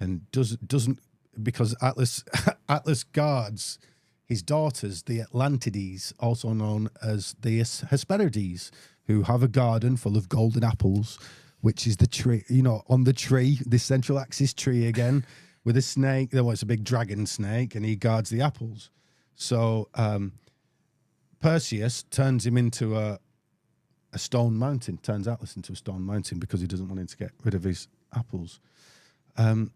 Speaker 2: and doesn't because Atlas guards his daughters, the Atlantides, also known as the Hesperides, who have a garden full of golden apples, which is the tree, on the tree, this central axis tree again, with a snake. It's a big dragon snake, and he guards the apples. So Perseus turns him into a stone mountain, turns Atlas into a stone mountain because he doesn't want him to get rid of his apples. How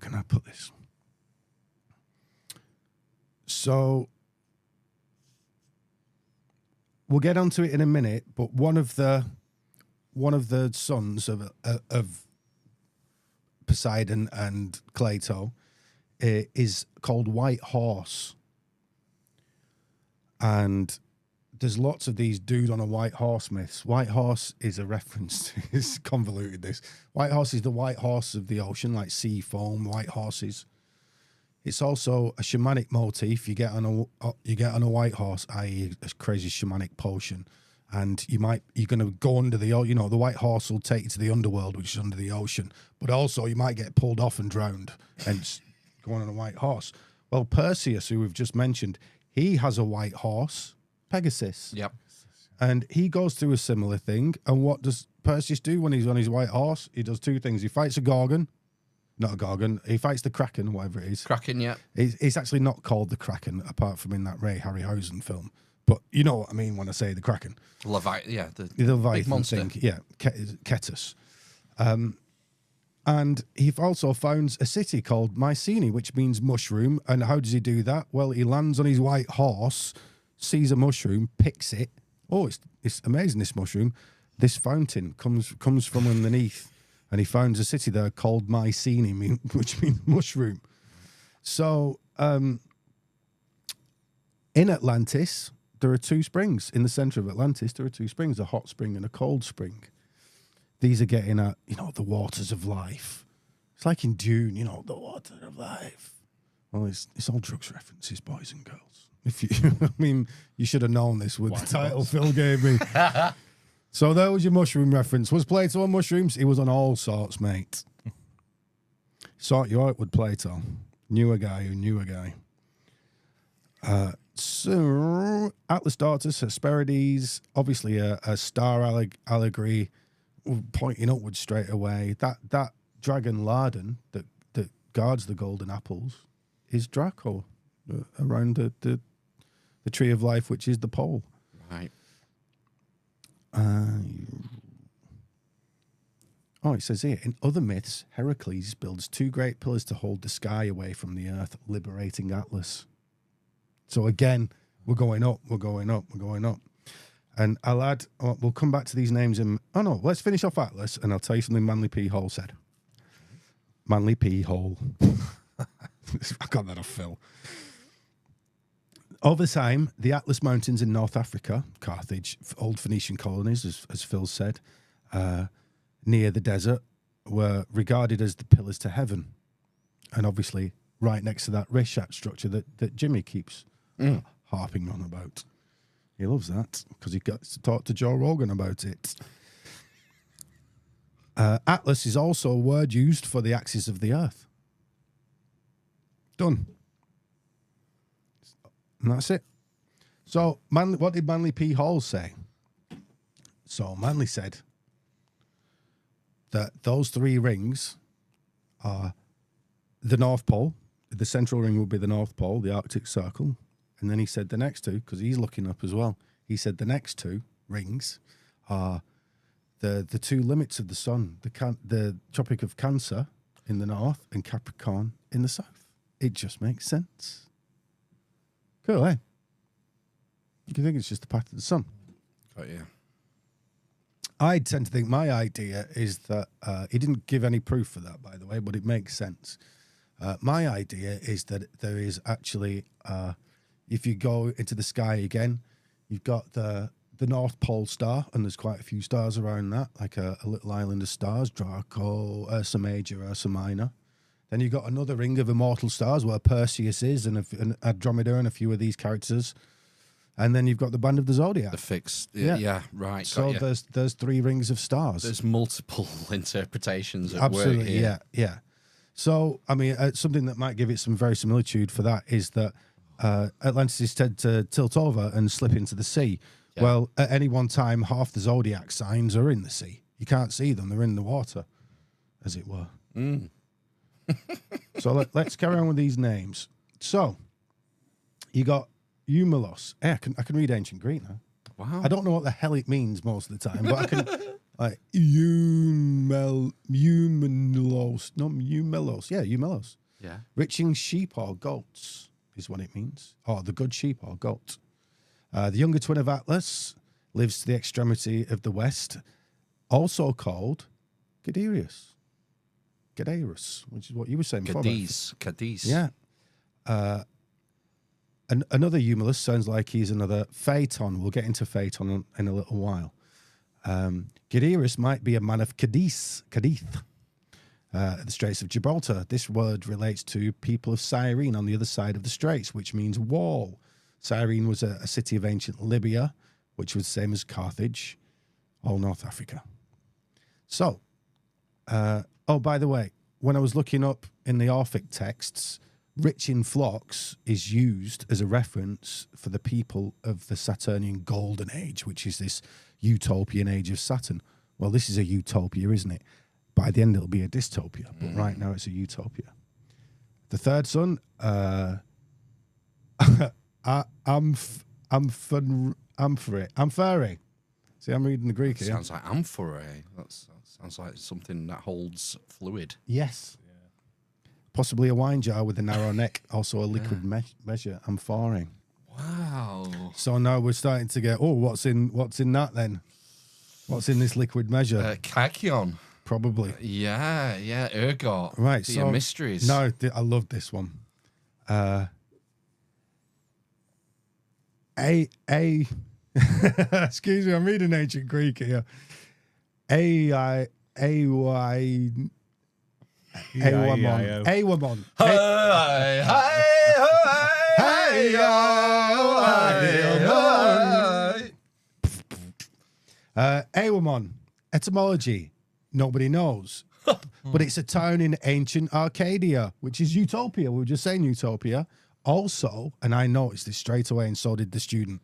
Speaker 2: can I put this? So we'll get onto it in a minute, but one of the sons of Poseidon and Plato is called White Horse, and there's lots of these dude on a white horse myths. White horse is a reference. It's convoluted. This white horse is the white horse of the ocean, like sea foam. White horses. It's also a shamanic motif. You get on a white horse, i.e., a crazy shamanic potion, and you're going to go under the the white horse will take you to the underworld, which is under the ocean. But also you might get pulled off and drowned, hence going on a white horse. Well, Perseus, who we've just mentioned, he has a white horse, Pegasus.
Speaker 1: Yep.
Speaker 2: And he goes through a similar thing. And what does Perseus do when he's on his white horse? He does two things. He fights a Gorgon. Not a Gorgon. He fights the Kraken, whatever it is.
Speaker 1: Kraken, yeah.
Speaker 2: It's actually not called the Kraken, apart from in that Ray Harryhausen film. But you know what I mean when I say the Kraken.
Speaker 1: The
Speaker 2: The Leviathan
Speaker 1: big monster.
Speaker 2: thing. Yeah, Ketus. And he also founds a city called Mycenae, which means mushroom. And how does he do that? Well, he lands on his white horse, sees a mushroom, picks it. Oh, it's amazing, this mushroom. This fountain comes from underneath. And he founds a city there called Mycenae, which means mushroom. So in Atlantis, there are two springs in the center of Atlantis. There are two springs, a hot spring and a cold spring. These are getting at, the waters of life. It's like in Dune, the water of life. Well, it's all drugs references, boys and girls. If you, you should have known this with the title Phil gave me. So there was your mushroom reference. Was Plato on mushrooms? He was on all sorts, mate. Sort you out with Plato. Knew a guy who knew a guy. So Atlas' daughters, Hesperides, obviously a star allegory, pointing upwards straight away. That dragon Lardon that guards the golden apples is Draco around the tree of life, which is the pole.
Speaker 1: Right.
Speaker 2: It says here, in other myths, Heracles builds two great pillars to hold the sky away from the earth, liberating Atlas. So again, we're going up. And I'll add, we'll come back to these names let's finish off Atlas, and I'll tell you something Manly P. Hall said. Manly P. Hall. I got that off Phil. Over time, the Atlas Mountains in North Africa, Carthage, old Phoenician colonies, as Phil said, near the desert, were regarded as the pillars to heaven. And obviously, right next to that Rishat structure that Jimmy keeps harping on about. He loves that because he gets to talk to Joe Rogan about it. Atlas is also a word used for the axis of the earth. Done. And that's it. So, what did Manly P. Hall say? So, Manly said that those three rings are the North Pole. The central ring will be the North Pole, the Arctic Circle. And then he said the next two, because he's looking up as well. He said the next two rings are the two limits of the sun, the Tropic of Cancer in the north and Capricorn in the south. It just makes sense. Cool, eh? You think it's just the path of the sun.
Speaker 1: Oh, yeah.
Speaker 2: I tend to think my idea is that he didn't give any proof for that, by the way, but it makes sense. My idea is that there is actually, if you go into the sky again, you've got the North Pole star, and there's quite a few stars around that, like a little island of stars, Draco, Ursa Major, Ursa Minor. Then you've got another ring of immortal stars where Perseus is, and Andromeda, and a few of these characters. And then you've got the Band of the Zodiac.
Speaker 1: The fixed. Yeah, right.
Speaker 2: So there's three rings of stars.
Speaker 1: There's multiple interpretations at
Speaker 2: Absolutely,
Speaker 1: work here.
Speaker 2: yeah. So, I mean, something that might give it some very similitude for that is that Atlantis tend to tilt over and slip into the sea. Yeah. Well, at any one time, half the zodiac signs are in the sea. You can't see them. They're in the water, as it were. So let's carry on with these names. So, you got Eumelos. Hey, I can read ancient Greek now.
Speaker 1: Wow.
Speaker 2: I don't know what the hell it means most of the time, but I can... Like Eumelos. No, Eumelos. Yeah, Eumelos.
Speaker 1: Yeah.
Speaker 2: Rich in sheep or goats is what it means. Or the good sheep or goat. The younger twin of Atlas lives to the extremity of the west, also called Gadarius, which is what you were saying before.
Speaker 1: Cadiz.
Speaker 2: Yeah. Another Eumelos sounds like he's another Phaeton. We'll get into Phaeton in a little while. Gadarius might be a man of Cadiz, the Straits of Gibraltar. This word relates to people of Cyrene on the other side of the Straits, which means wall. Cyrene was a city of ancient Libya, which was the same as Carthage, all North Africa. So, by the way, when I was looking up in the Orphic texts, rich in flocks is used as a reference for the people of the Saturnian Golden Age, which is this utopian age of Saturn. Well, this is a utopia, isn't it? By the end, it'll be a dystopia, but right now it's a utopia. The third son, Amphore. See, I'm reading the Greek here.
Speaker 1: Sounds like amphore. That sounds like something that holds fluid.
Speaker 2: Yes. Yeah. Possibly a wine jar with a narrow neck, also a liquid measure, amphore.
Speaker 1: Wow.
Speaker 2: So now we're starting to get, what's in that then? What's in this liquid measure?
Speaker 1: Kakion.
Speaker 2: Probably.
Speaker 1: Yeah, ergot.
Speaker 2: Right,
Speaker 1: so mysteries.
Speaker 2: No, I love this one. Excuse me, I'm reading ancient Greek here. Awamon. Awamon. Etymology. Nobody knows. But it's a town in ancient Arcadia, which is Utopia. We were just saying Utopia. Also, and I noticed this straight away, and so did the student,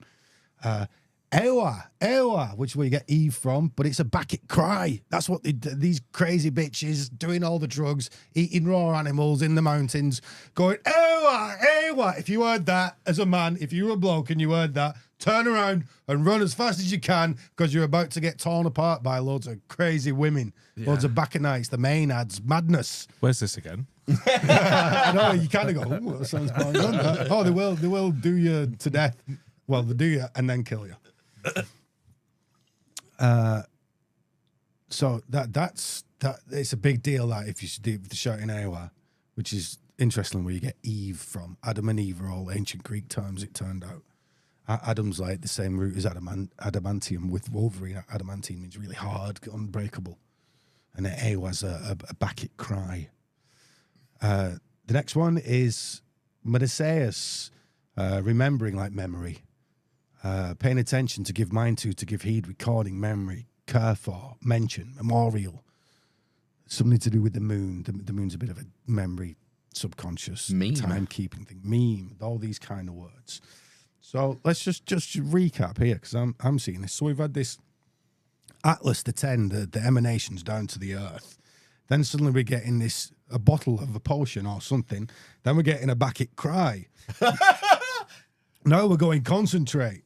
Speaker 2: Ewa, which is where you get Eve from, but it's a Bacchic cry. That's what these crazy bitches doing all the drugs, eating raw animals in the mountains, going, Ewa, Ewa. If you heard that as a man, if you were a bloke and you heard that, turn around and run as fast as you can because you're about to get torn apart by loads of crazy women, loads of Bacchantes, the Maenads, madness.
Speaker 3: Where's this again?
Speaker 2: I know, you kind of go, oh, that sounds quite good. Oh, they will do you to death. Well, they do you and then kill you. So that's it's a big deal that if you do the shout in Ewa, which is interesting where you get Eve from. Adam and Eve are all ancient Greek terms, it turned out. Adam's like the same root as adamantium with Wolverine. Adamantium means really hard, unbreakable. And Ewa's a Bacchic cry. The next one is Meticulously, remembering like memory. Paying attention, to give mind to give heed, recording, memory, care for, mention, memorial. Something to do with the moon. The moon's a bit of a memory, subconscious, timekeeping thing. Meme, all these kind of words. So let's just recap here, because I'm seeing this. So we've had this Atlas, the 10, the emanations down to the earth. Then suddenly we're getting a bottle of a potion or something. Then we're getting a Bacchic cry. Now we're going concentrate.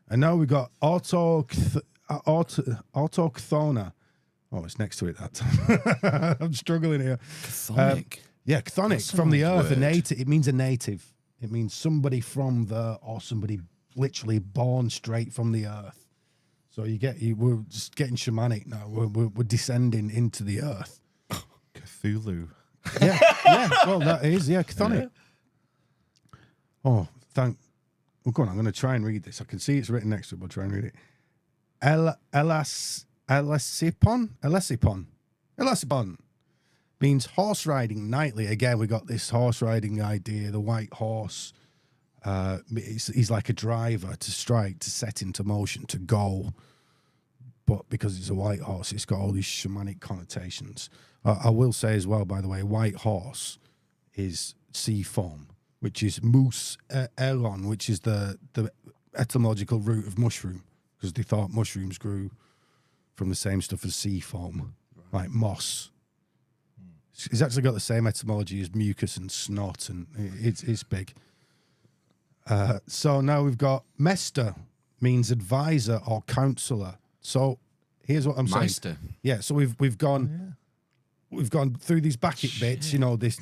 Speaker 2: And now we've got autochthona. Oh, it's next to it that time. I'm struggling here.
Speaker 1: Chthonic.
Speaker 2: Chthonic,
Speaker 1: That's
Speaker 2: from the
Speaker 1: an old
Speaker 2: earth.
Speaker 1: word.
Speaker 2: It means a native. It means somebody from there, or somebody literally born straight from the earth. So we're just getting shamanic now. We're descending into the earth.
Speaker 3: Cthulhu.
Speaker 2: Yeah. Well, that is, chthonic. Yeah. Oh, well, go on, I'm going to try and read this. I can see it's written next to it, but I'll try and read it. Elasipon means horse riding nightly. Again, we got this horse riding idea, the white horse. He's like a driver to strike, to set into motion, to go. But because it's a white horse, it's got all these shamanic connotations. I will say as well, by the way, white horse is sea foam, which is moose elon, which is the etymological root of mushroom, because they thought mushrooms grew from the same stuff as sea foam, like moss. It's actually got the same etymology as mucus and snot, and it's big. So now we've got Mester, means advisor or counselor. So here's what I'm
Speaker 1: Meister.
Speaker 2: saying. Yeah, so we've gone through these Bacchic bits,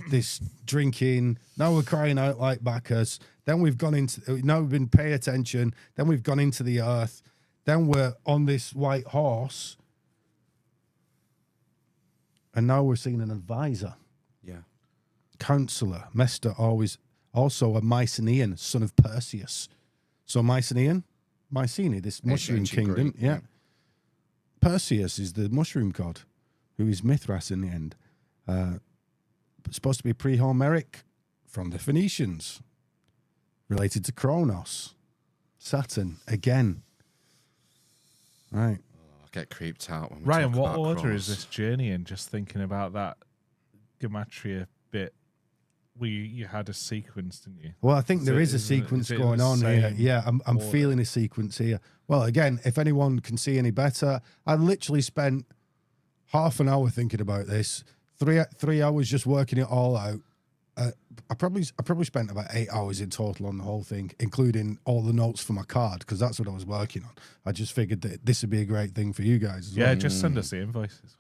Speaker 2: this drinking. Now we're crying out like Bacchus. Then we've been paying attention. Then we've gone into the earth. Then we're on this white horse. And now we're seeing an advisor. Yeah. Counselor. Mester also a Mycenaean, son of Perseus. So Mycenaean, this mushroom kingdom. Greek, yeah. Perseus is the mushroom god, who is Mithras in the end. Supposed to be pre-Homeric, from the Phoenicians. Related to Kronos. Saturn, again. Right.
Speaker 1: I get creeped out when we
Speaker 3: Ryan,
Speaker 1: talk
Speaker 3: what
Speaker 1: about
Speaker 3: order
Speaker 1: Kronos.
Speaker 3: is this journey in? Just thinking about that gematria bit. You had a sequence, didn't you?
Speaker 2: Well, I think there is a sequence going on here. Yeah, I'm feeling a sequence here. Well, again, if anyone can see any better, I literally spent half an hour thinking about this. 3 hours just working it all out. I probably spent about 8 hours in total on the whole thing, including all the notes for my card, because that's what I was working on. I just figured that this would be a great thing for you guys as well.
Speaker 3: Just send us the invoices.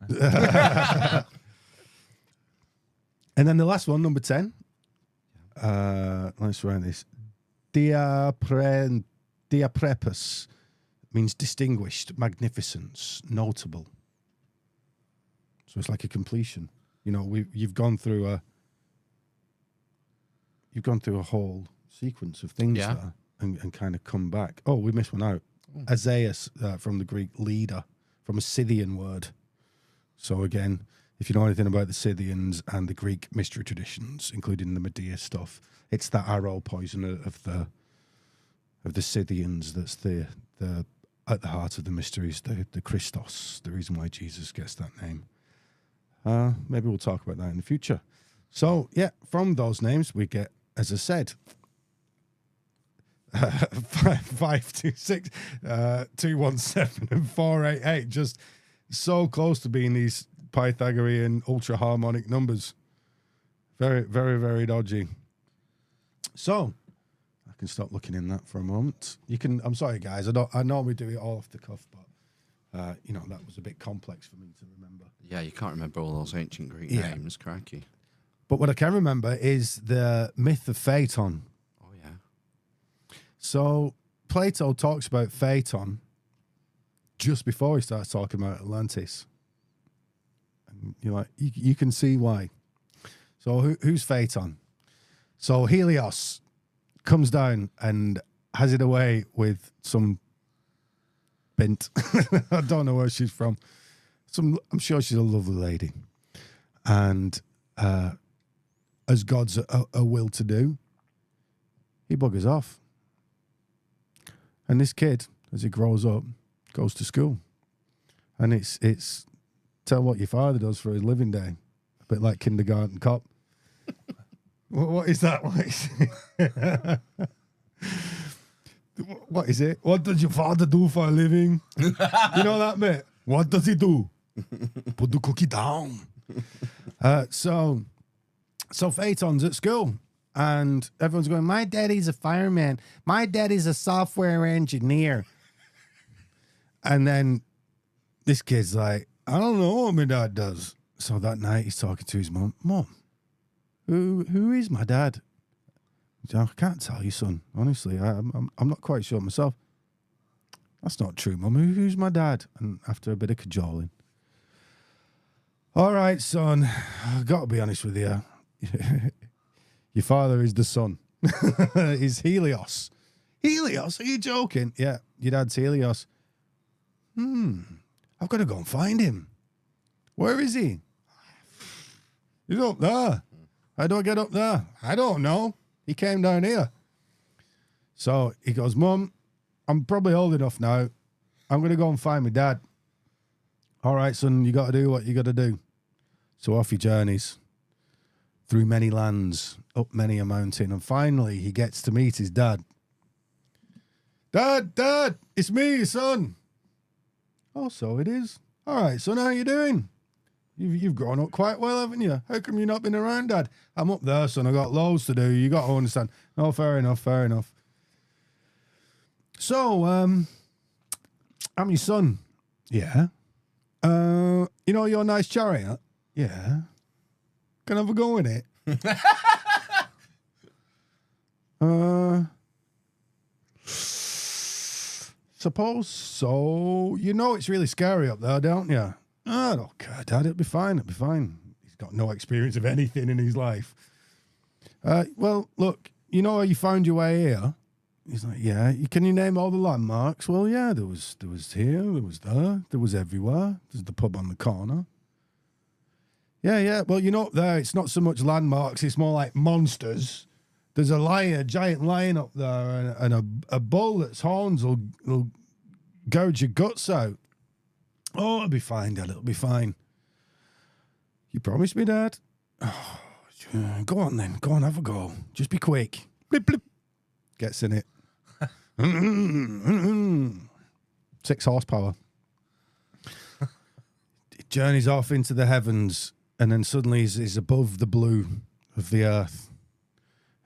Speaker 2: And then the last one, number 10. Let's write this. Diaprepus means distinguished, magnificence, notable. So it's like a completion. You've gone through a whole sequence of things there. and kind of come back. Oh, we missed one out. Azaeus, from the Greek leader, from a Scythian word. So again, if you know anything about the Scythians and the Greek mystery traditions, including the Medea stuff, it's that arrow poison of the Scythians that's the at the heart of the mysteries, the Christos, the reason why Jesus gets that name. Maybe we'll talk about that in the future. So yeah, from those names we get, as I said, 526, 217, and 488. Just so close to being these Pythagorean ultra harmonic numbers. Very, very, very dodgy. So I can stop looking in that for a moment. You can. I'm sorry, guys. I normally do it all off the cuff, but that was a bit complex for me to remember.
Speaker 1: Yeah, you can't remember all those ancient Greek names, crikey.
Speaker 2: But what I can remember is the myth of Phaeton.
Speaker 1: Oh yeah.
Speaker 2: So Plato talks about Phaeton just before he starts talking about Atlantis. And you're like, you can see why. So who's Phaeton? So Helios comes down and has it away with some bint. I don't know where she's from. I'm sure she's a lovely lady. And as God's a will to do, he buggers off. And this kid, as he grows up, goes to school. And it's tell what your father does for his living day. A bit like kindergarten cop. What is that? What is it? What does your father do for a living? You know that bit? What does he do? Put the cookie down. So Phaeton's at school and everyone's going, my daddy's a fireman. My daddy's a software engineer. And then this kid's like, I don't know what my dad does. So that night he's talking to his mum. Mum, who is my dad? I can't tell you, son. Honestly, I'm not quite sure myself. That's not true, Mum. Who's my dad? And after a bit of cajoling, all right, son, I've got to be honest with you. Your father is the sun. He's Helios. Helios? Are you joking? Yeah, your dad's Helios. I've got to go and find him. Where is he? He's up there. How do I get up there? I don't know. He came down here. So he goes, Mum, I'm probably old enough now. I'm going to go and find my dad. All right, son, you got to do what you got to do. So off he journeys through many lands, up many a mountain, and finally he gets to meet his dad. Dad, it's me, your son. Oh, so it is. All right, son, how you doing? You've grown up quite well, haven't you? How come you've not been around, Dad? I'm up there, son. I got loads to do. You got to understand. Oh, fair enough. So, I'm your son. Yeah. You know your nice chariot? Yeah. Can I have a go in it? Suppose so. You know it's really scary up there, don't you? I don't care, Dad. It'll be fine. He's got no experience of anything in his life. Well, look, you know how you found your way here? He's like, yeah. Can you name all the landmarks? Well, yeah, there was here, there was there, there was everywhere. There's the pub on the corner. Yeah. Well, you know up there, it's not so much landmarks, it's more like monsters. There's a giant lion up there, and a bull that's horns will gouge your guts out. Oh, it'll be fine, Dad. It'll be fine. You promised me, Dad? Oh, go on then. Go on, have a go. Just be quick. Blip, blip. Gets in it. 6 horsepower. It journeys off into the heavens, and then suddenly he's above the blue of the earth.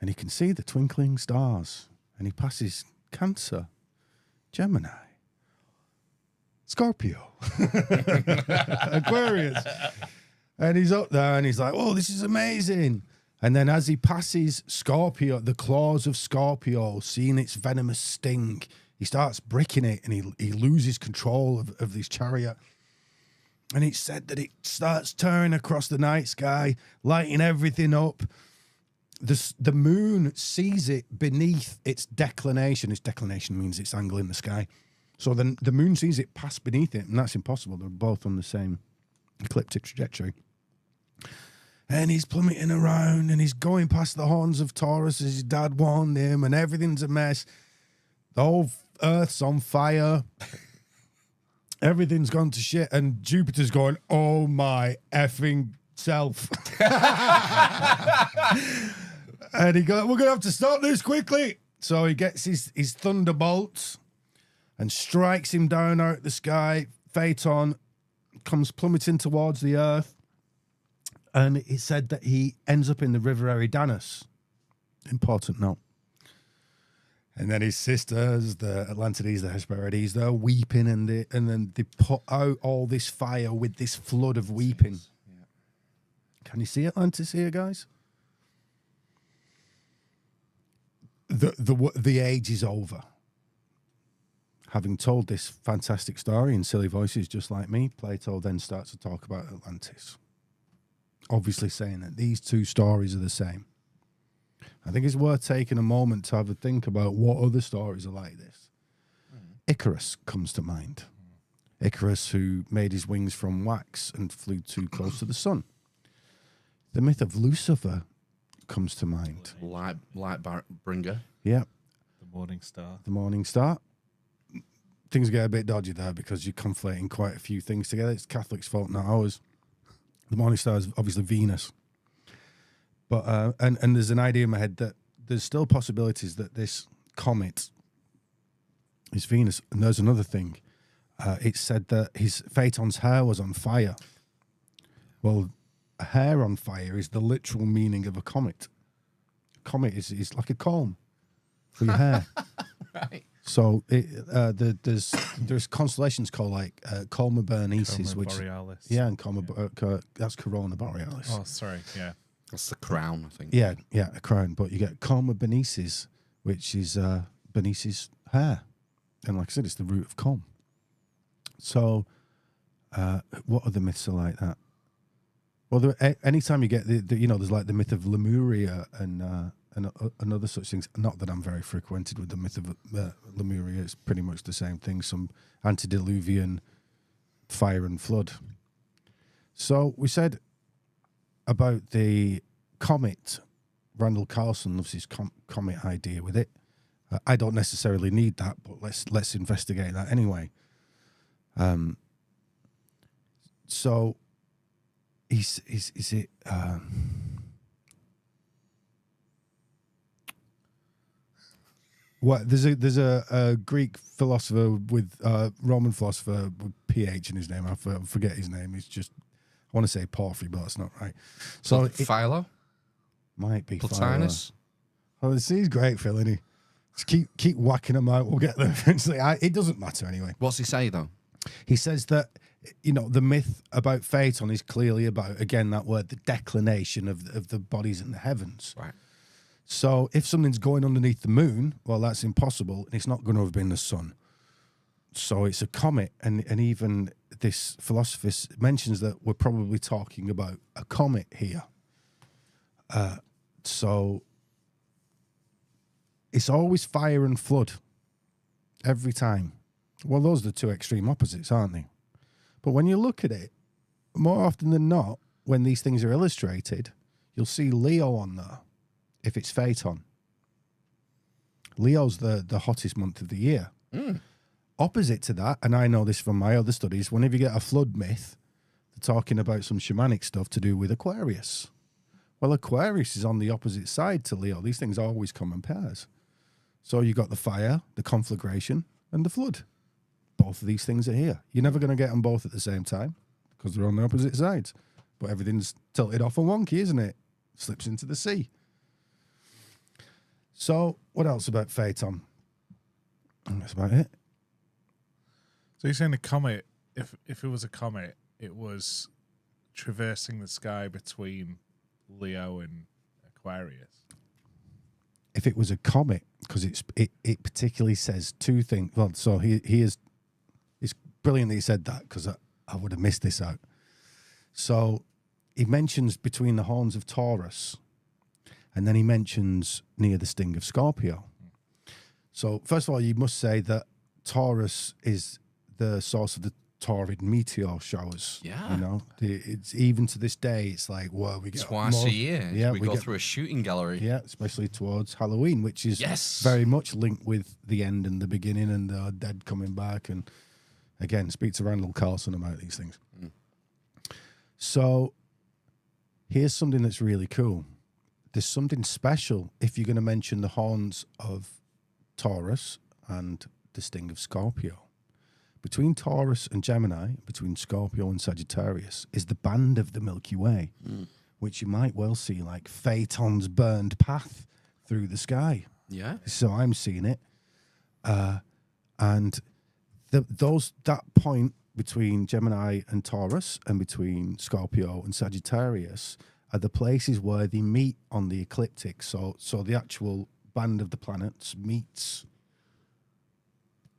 Speaker 2: And he can see the twinkling stars. And he passes Cancer, Gemini, Scorpio, Aquarius. And he's up there and he's like, oh, this is amazing. And then as he passes Scorpio, the claws of Scorpio, seeing its venomous sting, he starts bricking it and he loses control of this chariot. And it's said that it starts turning across the night sky, lighting everything up. the moon sees it beneath its declination. Its declination means its angle in the sky. So then the moon sees it pass beneath it, and that's impossible. They're both on the same ecliptic trajectory. And he's plummeting around, and he's going past the horns of Taurus as his dad warned him, and everything's a mess. The whole Earth's on fire. Everything's gone to shit, and Jupiter's going, oh my effing self. And he goes, we're going to have to stop this quickly. So he gets his thunderbolts and strikes him down out of the sky. Phaeton comes plummeting towards the Earth. And it said that he ends up in the river Eridanus. Important note. And then his sisters, the Atlantides, the Hesperides, they're weeping, and then they put out all this fire with this flood of weeping. Yeah. Can you see Atlantis here, guys? The age is over. Having told this fantastic story in silly voices just like me, Plato then starts to talk about Atlantis. Obviously saying that these two stories are the same. I think it's worth taking a moment to have a think about what other stories are like this. Icarus comes to mind. Icarus, who made his wings from wax and flew too close to the sun. The myth of Lucifer comes to mind.
Speaker 1: Light bringer.
Speaker 2: Yeah.
Speaker 3: The morning star.
Speaker 2: The morning star. Things get a bit dodgy there because you're conflating quite a few things together. It's Catholics' fault, not ours. The morning star is obviously Venus. But and there's an idea in my head that there's still possibilities that this comet is Venus. And there's another thing. It said that his Phaeton's hair was on fire. Well, a hair on fire is the literal meaning of a comet. Comet is like a comb for your hair.
Speaker 1: Right.
Speaker 2: So there's constellations called like Coma Berenices, which
Speaker 3: Borealis.
Speaker 2: yeah, and that's Corona Borealis.
Speaker 3: Oh, sorry, yeah.
Speaker 1: That's the crown, I think.
Speaker 2: Yeah, a crown. But you get Coma Berenices, which is Berenice's hair, and like I said, it's the root of comb. So, what other myths are like that? Well, anytime you get there's like the myth of Lemuria and other such things. Not that I'm very frequented with the myth of Lemuria. It's pretty much the same thing. Some antediluvian fire and flood. So we said about the comet. Randall Carlson loves his comet idea with it. I don't necessarily need that, but let's investigate that anyway. So is it? What there's a Greek philosopher with Roman philosopher with PH in his name. I forget his name. It's just I want to say Porphyry, but that's not right. So
Speaker 1: Philo
Speaker 2: might be
Speaker 1: Plotinus.
Speaker 2: Philo. Oh, he's great, Phil, isn't he? Just keep whacking them out. We'll get there eventually. It doesn't matter anyway.
Speaker 1: What's he say though?
Speaker 2: He says that the myth about Phaeton is clearly about, again, that word, the declination of the bodies in the heavens.
Speaker 1: Right.
Speaker 2: So if something's going underneath the moon, well, that's impossible, and it's not going to have been the sun. So it's a comet, and even this philosopher mentions that we're probably talking about a comet here. So it's always fire and flood every time. Well, those are the two extreme opposites, aren't they? But when you look at it, more often than not, when these things are illustrated, you'll see Leo on there, if it's Phaeton. Leo's the hottest month of the year.
Speaker 1: Mm.
Speaker 2: Opposite to that, and I know this from my other studies, whenever you get a flood myth, they're talking about some shamanic stuff to do with Aquarius. Well, Aquarius is on the opposite side to Leo. These things always come in pairs. So you got the fire, the conflagration, and the flood. Both of these things are here. You're never going to get them both at the same time because they're on the opposite sides. But everything's tilted off and wonky, isn't it? Slips into the sea. So what else about Phaeton? That's about it.
Speaker 3: So you're saying a comet, if it was a comet, it was traversing the sky between Leo and Aquarius?
Speaker 2: If it was a comet, because it particularly says two things. Well, so it's brilliant that he said that, because I would have missed this out. So he mentions between the horns of Taurus, And then he mentions near the sting of Scorpio. So first of all, you must say that Taurus is the source of the torrid meteor showers.
Speaker 1: Yeah.
Speaker 2: You know, it's even to this day, it's like, well, we get
Speaker 1: Twice a year.
Speaker 2: Yeah,
Speaker 1: we go through a shooting gallery.
Speaker 2: Yeah, especially towards Halloween, which is very much linked with the end and the beginning and the dead coming back. And again, speak to Randall Carlson about these things. So here's something that's really cool. There's something special if you're going to mention the horns of Taurus and the sting of Scorpio. Between Taurus and Gemini, between Scorpio and Sagittarius, is the band of the Milky Way, which you might well see like Phaeton's burned path through the sky.
Speaker 1: Yeah.
Speaker 2: So I'm seeing it. And that point between Gemini and Taurus and between Scorpio and Sagittarius are the places where they meet on the ecliptic. So the actual band of the planets meets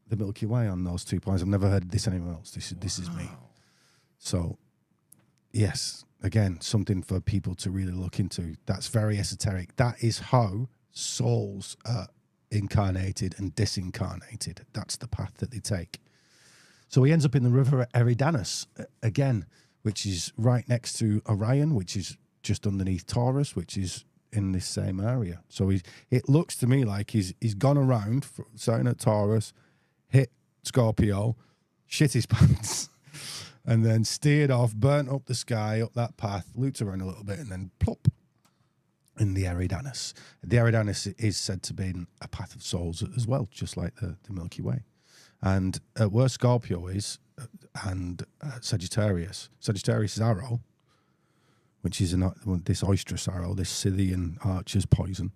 Speaker 2: the Milky Way on those 2 points. I've never heard this anywhere else. This is me. So, yes, again, something for people to really look into. That's very esoteric. That is how souls are incarnated and disincarnated. That's the path that they take. So he ends up in the river Eridanus again, which is right next to Orion, which is just underneath Taurus, which is in this same area. So it looks to me like he's gone around, starting at Taurus, hit Scorpio, shit his pants, and then steered off, burnt up the sky, up that path, looped around a little bit, and then plop in the Eridanus. The Eridanus is said to be a path of souls as well, just like the Milky Way. And where Scorpio is, and Sagittarius is arrow, which is this oistrous arrow, this Scythian archer's poison,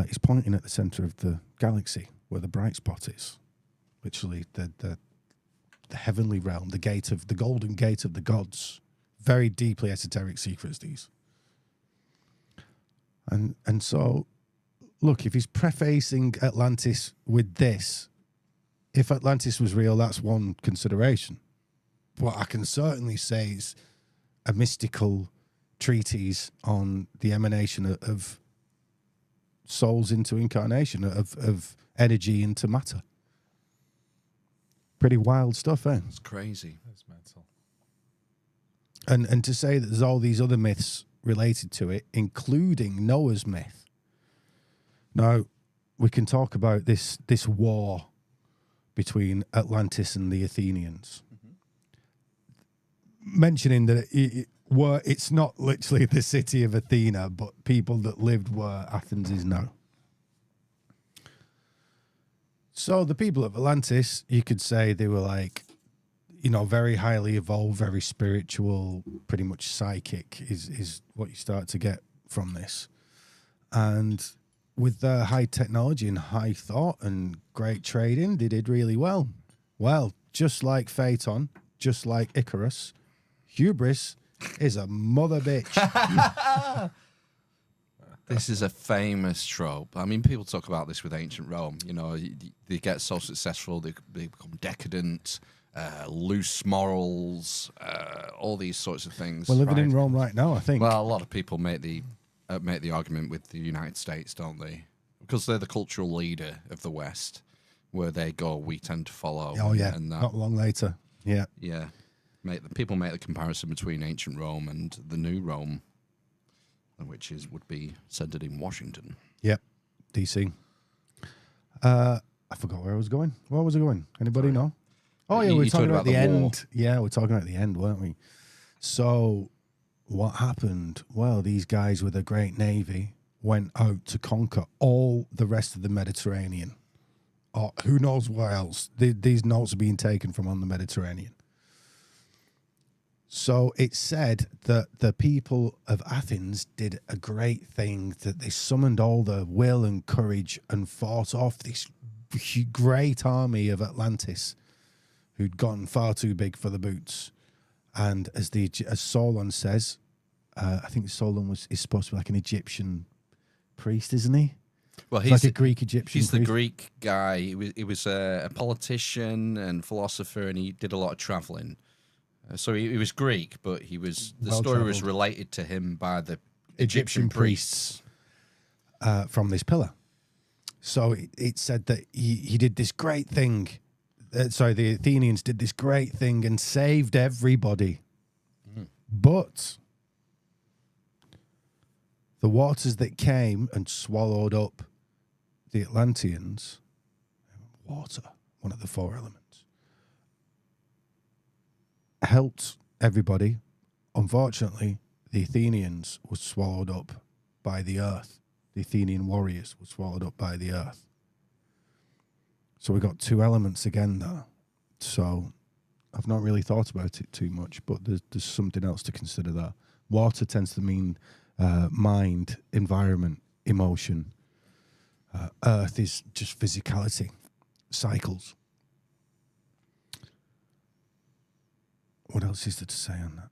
Speaker 2: is pointing at the center of the galaxy, where the bright spot is. Literally the heavenly realm, the golden gate of the gods. Very deeply esoteric secrets, these. And so, look, if he's prefacing Atlantis with this, if Atlantis was real, that's one consideration. What I can certainly say is a mystical treatise on the emanation of souls into incarnation, of energy into matter. Pretty wild stuff, eh?
Speaker 1: It's crazy.
Speaker 3: That's mental.
Speaker 2: And to say that there's all these other myths related to it, including Noah's myth. Now, we can talk about this war between Atlantis and the Athenians. Mentioning that it's not literally the city of Athena, but people that lived where Athens is now. So the people of Atlantis, you could say they were like, very highly evolved, very spiritual, pretty much psychic is what you start to get from this. And with their high technology and high thought and great trading, they did really well. Well, just like Phaeton, just like Icarus, hubris is a mother bitch.
Speaker 1: This is a famous trope. I mean, people talk about this with ancient Rome. They get so successful, they become decadent, loose morals, all these sorts of things.
Speaker 2: We're living in Rome right now, I think.
Speaker 1: Well, a lot of people make the argument with the United States, don't they? Because they're the cultural leader of the West. Where they go, we tend to follow.
Speaker 2: Oh, yeah,
Speaker 1: and that,
Speaker 2: not long later. Yeah.
Speaker 1: Yeah. People make the comparison between ancient Rome and the new Rome, which would be centered in Washington.
Speaker 2: Yep, DC. I forgot where I was going. Where was I going? Anybody know? Oh, yeah, we're talking about the end. Yeah, we're talking about the end, weren't we? So what happened? Well, these guys with a great navy went out to conquer all the rest of the Mediterranean. Or who knows where else. These notes are being taken from on the Mediterranean. So it's said that the people of Athens did a great thing, that they summoned all the will and courage and fought off this great army of Atlantis who'd gotten far too big for the boots. And as Solon says, I think Solon is supposed to be like an Egyptian priest, isn't he?
Speaker 1: Well,
Speaker 2: he's like a Greek Egyptian.
Speaker 1: He's the Greek guy. He was a politician and philosopher, and he did a lot of traveling. So he was Greek, but the story was related to him by the Egyptian priests.
Speaker 2: from this pillar. So it said that he did this great thing. The Athenians did this great thing and saved everybody. But the waters that came and swallowed up the Atlanteans, water, one of the four elements, helped everybody. Unfortunately, the Athenians were swallowed up by the earth. The Athenian warriors were swallowed up by the earth. So we got two elements again there. So I've not really thought about it too much, but there's something else to consider there. Water tends to mean mind, environment, emotion. Earth is just physicality, cycles. What else is there to say on that?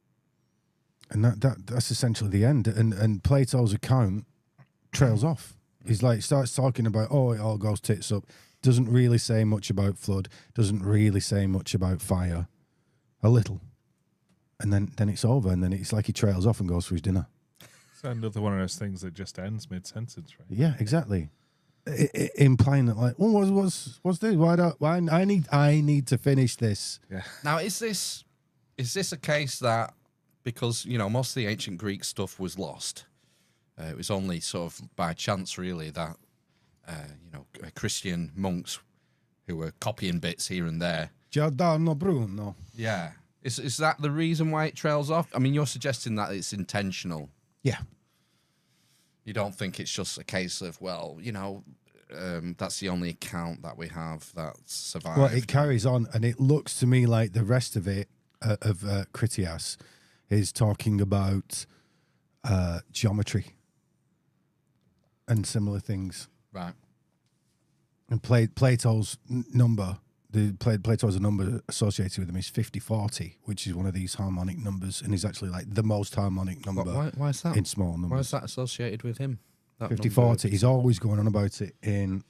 Speaker 2: And that's essentially the end. And Plato's account trails off. He's like, starts talking about, oh, it all goes tits up. Doesn't really say much about flood. Doesn't really say much about fire. A little. And then it's over. And then it's like he trails off and goes for his dinner.
Speaker 3: It's another one of those things that just ends mid-sentence, right?
Speaker 2: Yeah, exactly. Implying that, like, oh, what's this? I need to finish this.
Speaker 3: Yeah.
Speaker 1: Now, is this a case that, because, you know, most of the ancient Greek stuff was lost, it was only sort of by chance, really, that, Christian monks who were copying bits here and there.
Speaker 2: Giordano Bruno.
Speaker 1: Yeah. Is that the reason why it trails off? I mean, you're suggesting that it's intentional.
Speaker 2: Yeah.
Speaker 1: You don't think it's just a case of, well, that's the only account that we have that survived.
Speaker 2: Well, it carries on, and it looks to me like the rest of it, of Critias, is talking about geometry and similar things.
Speaker 1: Right.
Speaker 2: And Plato's number, Plato's number associated with him is 5040, which is one of these harmonic numbers, and is actually like the most harmonic number.
Speaker 1: Why is that?
Speaker 2: In small numbers.
Speaker 1: Why is that associated with him?
Speaker 2: 5040. He's always going on about it in.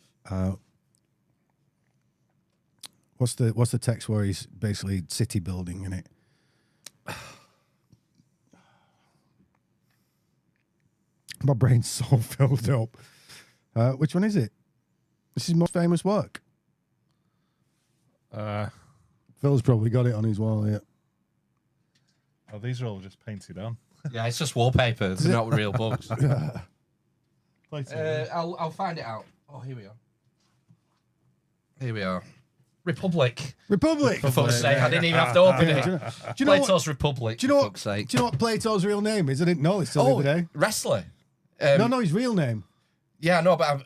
Speaker 2: What's the text where he's basically city building in it? My brain's so filled up. Which one is it? This is his most famous work. Phil's probably got it on his wall here.
Speaker 3: Oh, these are all just painted on.
Speaker 1: Yeah, it's just wallpaper. They're not real books.
Speaker 3: Plato.
Speaker 1: I'll find it out. Oh, here we are. Here we are. Republic.
Speaker 2: For
Speaker 1: fuck's sake, I didn't even have to open it.
Speaker 2: Do you know
Speaker 1: Plato's Republic.
Speaker 2: Do you know
Speaker 1: for fuck's sake.
Speaker 2: Do you know what Plato's real name is? I didn't know this till the other day.
Speaker 1: Wrestler.
Speaker 2: No, his real name.
Speaker 1: Yeah, no, but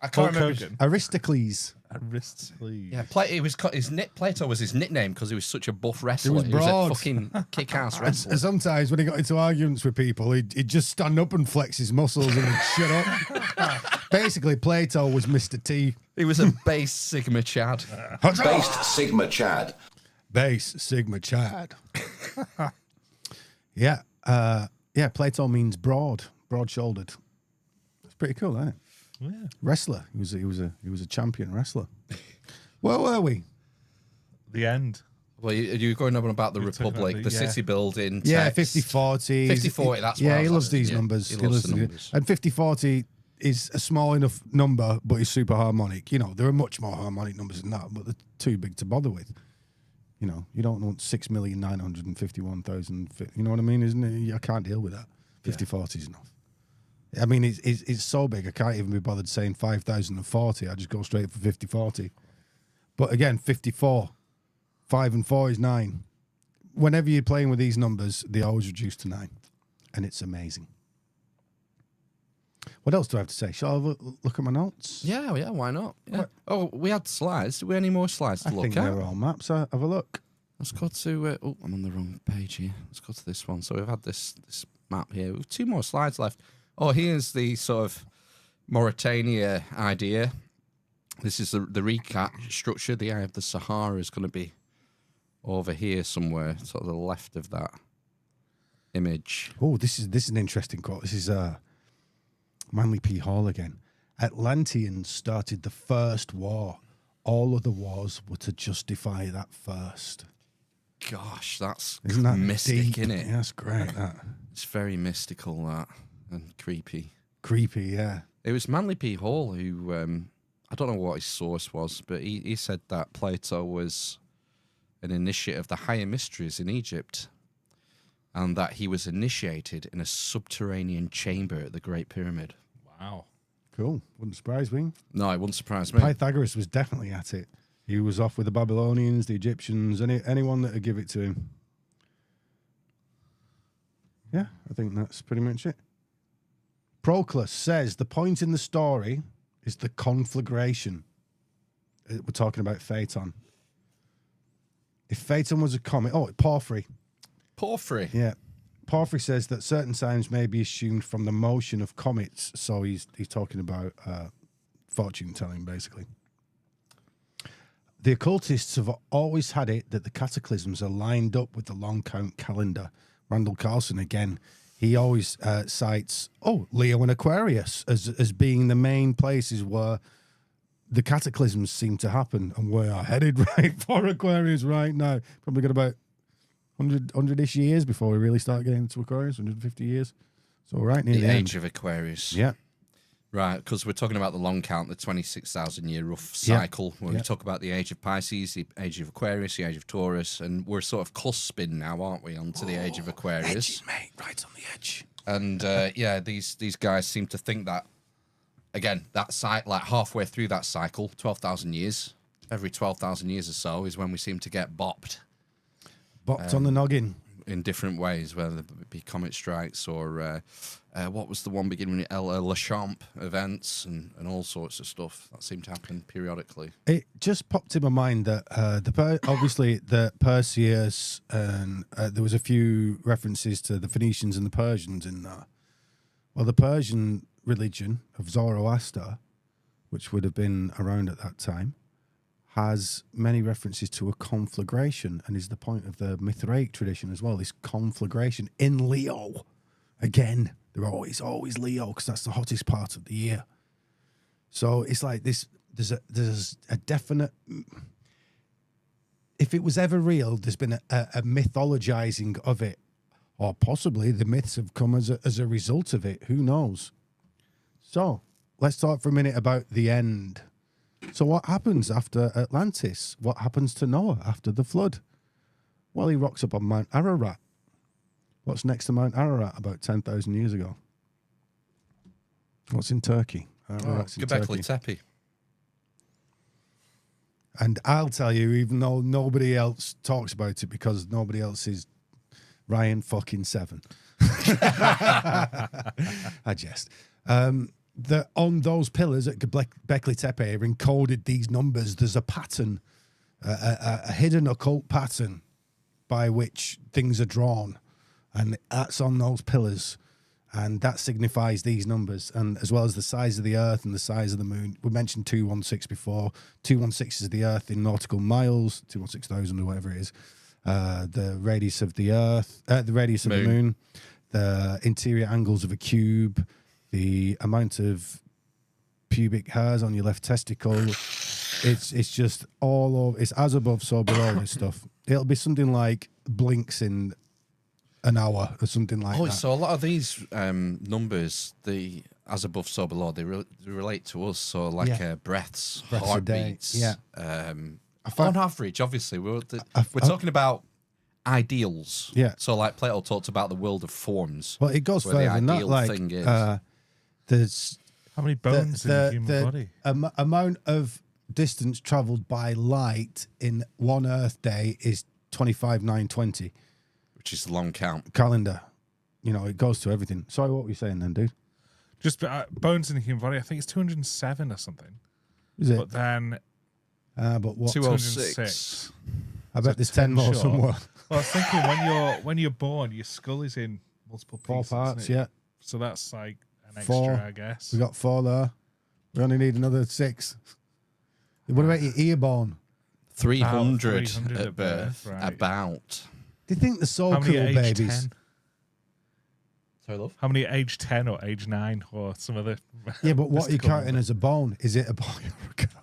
Speaker 1: I can't remember.
Speaker 2: Aristocles.
Speaker 3: Aristocles.
Speaker 1: Yeah, Plato was his nickname because he was such a buff wrestler.
Speaker 2: was
Speaker 1: He
Speaker 2: broad.
Speaker 1: was a fucking kick-ass wrestler.
Speaker 2: Sometimes when he got into arguments with people, he'd just stand up and flex his muscles and he'd shut up. Basically, Plato was Mr. T.
Speaker 1: He was a base Sigma Chad.
Speaker 4: Based Sigma Chad.
Speaker 2: Base Sigma Chad. Yeah. Plato means broad-shouldered. It's pretty cool, isn't it?
Speaker 3: Yeah.
Speaker 2: Wrestler. He was a champion wrestler. Where were we?
Speaker 3: The end.
Speaker 1: Well, you're going on about the
Speaker 3: You're talking
Speaker 1: Republic,
Speaker 3: about
Speaker 1: the
Speaker 3: the-
Speaker 1: city building.
Speaker 2: Yeah,
Speaker 1: text.
Speaker 2: 50-40.
Speaker 1: 50-40, that's what
Speaker 2: yeah,
Speaker 1: I
Speaker 2: he
Speaker 1: was
Speaker 2: loves
Speaker 1: having,
Speaker 2: these
Speaker 1: yeah.
Speaker 2: numbers.
Speaker 1: He loves the numbers.
Speaker 2: And 50-40 is a small enough number, but it's super harmonic. You know, there are much more harmonic numbers than that, but they're too big to bother with. You know, you don't want 6,951,000. You know what I mean? Isn't it? I can't deal with that. 50-40 is enough. I mean, it's so big, I can't even be bothered saying 5,040. I just go straight for 50-40. But again, 54. 5 and 4 is 9. Whenever you're playing with these numbers, they always reduce to 9. And it's amazing. What else do I have to say? Shall I have a look at my notes?
Speaker 1: Yeah, why not? Yeah. Oh, we had slides. Do we have any more slides to
Speaker 2: I
Speaker 1: look
Speaker 2: think
Speaker 1: at?
Speaker 2: they're all maps. Have a look.
Speaker 1: Let's go to... I'm on the wrong page here. Let's go to this one. So we've had this map here. We've 2 more slides left. Oh, here's the sort of Mauritania idea. This is the recap structure. The Eye of the Sahara is going to be over here somewhere, sort of the left of that image.
Speaker 2: Oh, this is an interesting quote. This is Manly P. Hall again. Atlanteans started the first war. All other wars were to justify that first.
Speaker 1: Gosh, that's
Speaker 2: Isn't that
Speaker 1: mystic,
Speaker 2: deep?
Speaker 1: innit?
Speaker 2: Yeah, that's great, that.
Speaker 1: It's very mystical, that, and creepy.
Speaker 2: Creepy, yeah.
Speaker 1: It was Manly P. Hall who, I don't know what his source was, but he said that Plato was an initiate of the higher mysteries in Egypt, and that he was initiated in a subterranean chamber at the Great Pyramid.
Speaker 3: Wow.
Speaker 2: Cool. Wouldn't surprise me.
Speaker 1: No, it wouldn't surprise me.
Speaker 2: Pythagoras was definitely at it. He was off with the Babylonians, the Egyptians, anyone that would give it to him. Yeah, I think that's pretty much it. Proclus says the point in the story is the conflagration. We're talking about Phaeton. If Phaeton was a comet... Oh, Porphyry.
Speaker 1: Porphyry.
Speaker 2: Yeah. Porphyry says that certain signs may be assumed from the motion of comets. So he's talking about fortune telling, basically. The occultists have always had it that the cataclysms are lined up with the long count calendar. Randall Carlson, again, he always cites, Leo and Aquarius as being the main places where the cataclysms seem to happen. And we are headed right for Aquarius right now. Probably got about 100-ish years before we really start getting into Aquarius, 150 years. So we're right near the
Speaker 1: age
Speaker 2: end.
Speaker 1: of Aquarius.
Speaker 2: Yeah.
Speaker 1: Right, because we're talking about the long count, the 26,000-year rough cycle. When we talk about the age of Pisces, the age of Aquarius, the age of Taurus, and we're sort of cusping now, aren't we, onto the age of Aquarius?
Speaker 2: Edges, mate, right on the edge.
Speaker 1: And these guys seem to think that, again, that like halfway through that cycle, 12,000 years, every 12,000 years or so is when we seem to get bopped.
Speaker 2: Bopped on the noggin.
Speaker 1: In different ways, whether it be comet strikes or what was the one beginning with Lachamp events and all sorts of stuff that seemed to happen periodically.
Speaker 2: It just popped in my mind that obviously the Perseus and there was a few references to the Phoenicians and the Persians in there. Well, the Persian religion of Zoroaster, which would have been around at that time, has many references to a conflagration and is the point of the Mithraic tradition as well, this conflagration in Leo. Again, they're always Leo because that's the hottest part of the year. So it's like this, there's a definite... If it was ever real, there's been a mythologizing of it, or possibly the myths have come as a result of it. Who knows? So let's talk for a minute about the end. So what happens after Atlantis? What happens to Noah after the flood? Well, he rocks up on Mount Ararat. What's next to Mount Ararat about 10,000 years ago? What's in Turkey? Ararat's in Turkey.
Speaker 1: Göbekli Tepe.
Speaker 2: And I'll tell you, even though nobody else talks about it because nobody else is Ryan fucking 7. I jest. On those pillars at Göbekli Tepe are encoded these numbers. There's a pattern, a hidden occult pattern by which things are drawn, and that's on those pillars, and that signifies these numbers, and as well as the size of the Earth and the size of the Moon. We mentioned 216 before. 216 is the Earth in nautical miles, 216,000 or whatever it is. The radius of the Earth, the radius of the Moon, the interior angles of a cube. The amount of pubic hairs on your left testicle, it's just all over. It's as above, so below this stuff. It'll be something like blinks in an hour or something like that.
Speaker 1: So a lot of these numbers, the as above, so below, they relate to us. So like breaths, heartbeats.
Speaker 2: Yeah.
Speaker 1: On average, obviously, we're talking about ideals.
Speaker 2: Yeah.
Speaker 1: So like Plato talked about the world of forms.
Speaker 2: Well, it goes further than that. Like,
Speaker 1: thing is.
Speaker 2: There's
Speaker 3: how many bones in the human body?
Speaker 2: Amount of distance traveled by light in one Earth day is 25,920,
Speaker 1: which is the long count
Speaker 2: calendar. You know, it goes to everything. Sorry, what were you saying then, dude?
Speaker 3: Just bones in the human body. I think it's 207 or something.
Speaker 2: Is it?
Speaker 3: But then,
Speaker 2: but what?
Speaker 1: 206.
Speaker 2: I bet there's 10 more somewhere.
Speaker 3: Well, I was thinking when you're born, your skull is in multiple pieces.
Speaker 2: 4 parts, yeah.
Speaker 3: So that's like an
Speaker 2: 4.
Speaker 3: extra, I guess.
Speaker 2: We got 4 there. We only need another 6. What about your ear bone?
Speaker 1: 300
Speaker 3: 300
Speaker 1: at birth.
Speaker 3: Right.
Speaker 1: About.
Speaker 2: Do you think they're so
Speaker 3: How
Speaker 2: cool,
Speaker 3: many age
Speaker 2: babies?
Speaker 3: 10?
Speaker 1: Sorry, love?
Speaker 3: How many age 10 or age 9 or some other...
Speaker 2: Yeah, but what are you
Speaker 3: mystical
Speaker 2: counting
Speaker 3: number?
Speaker 2: as a bone? Is it a boy or a girl?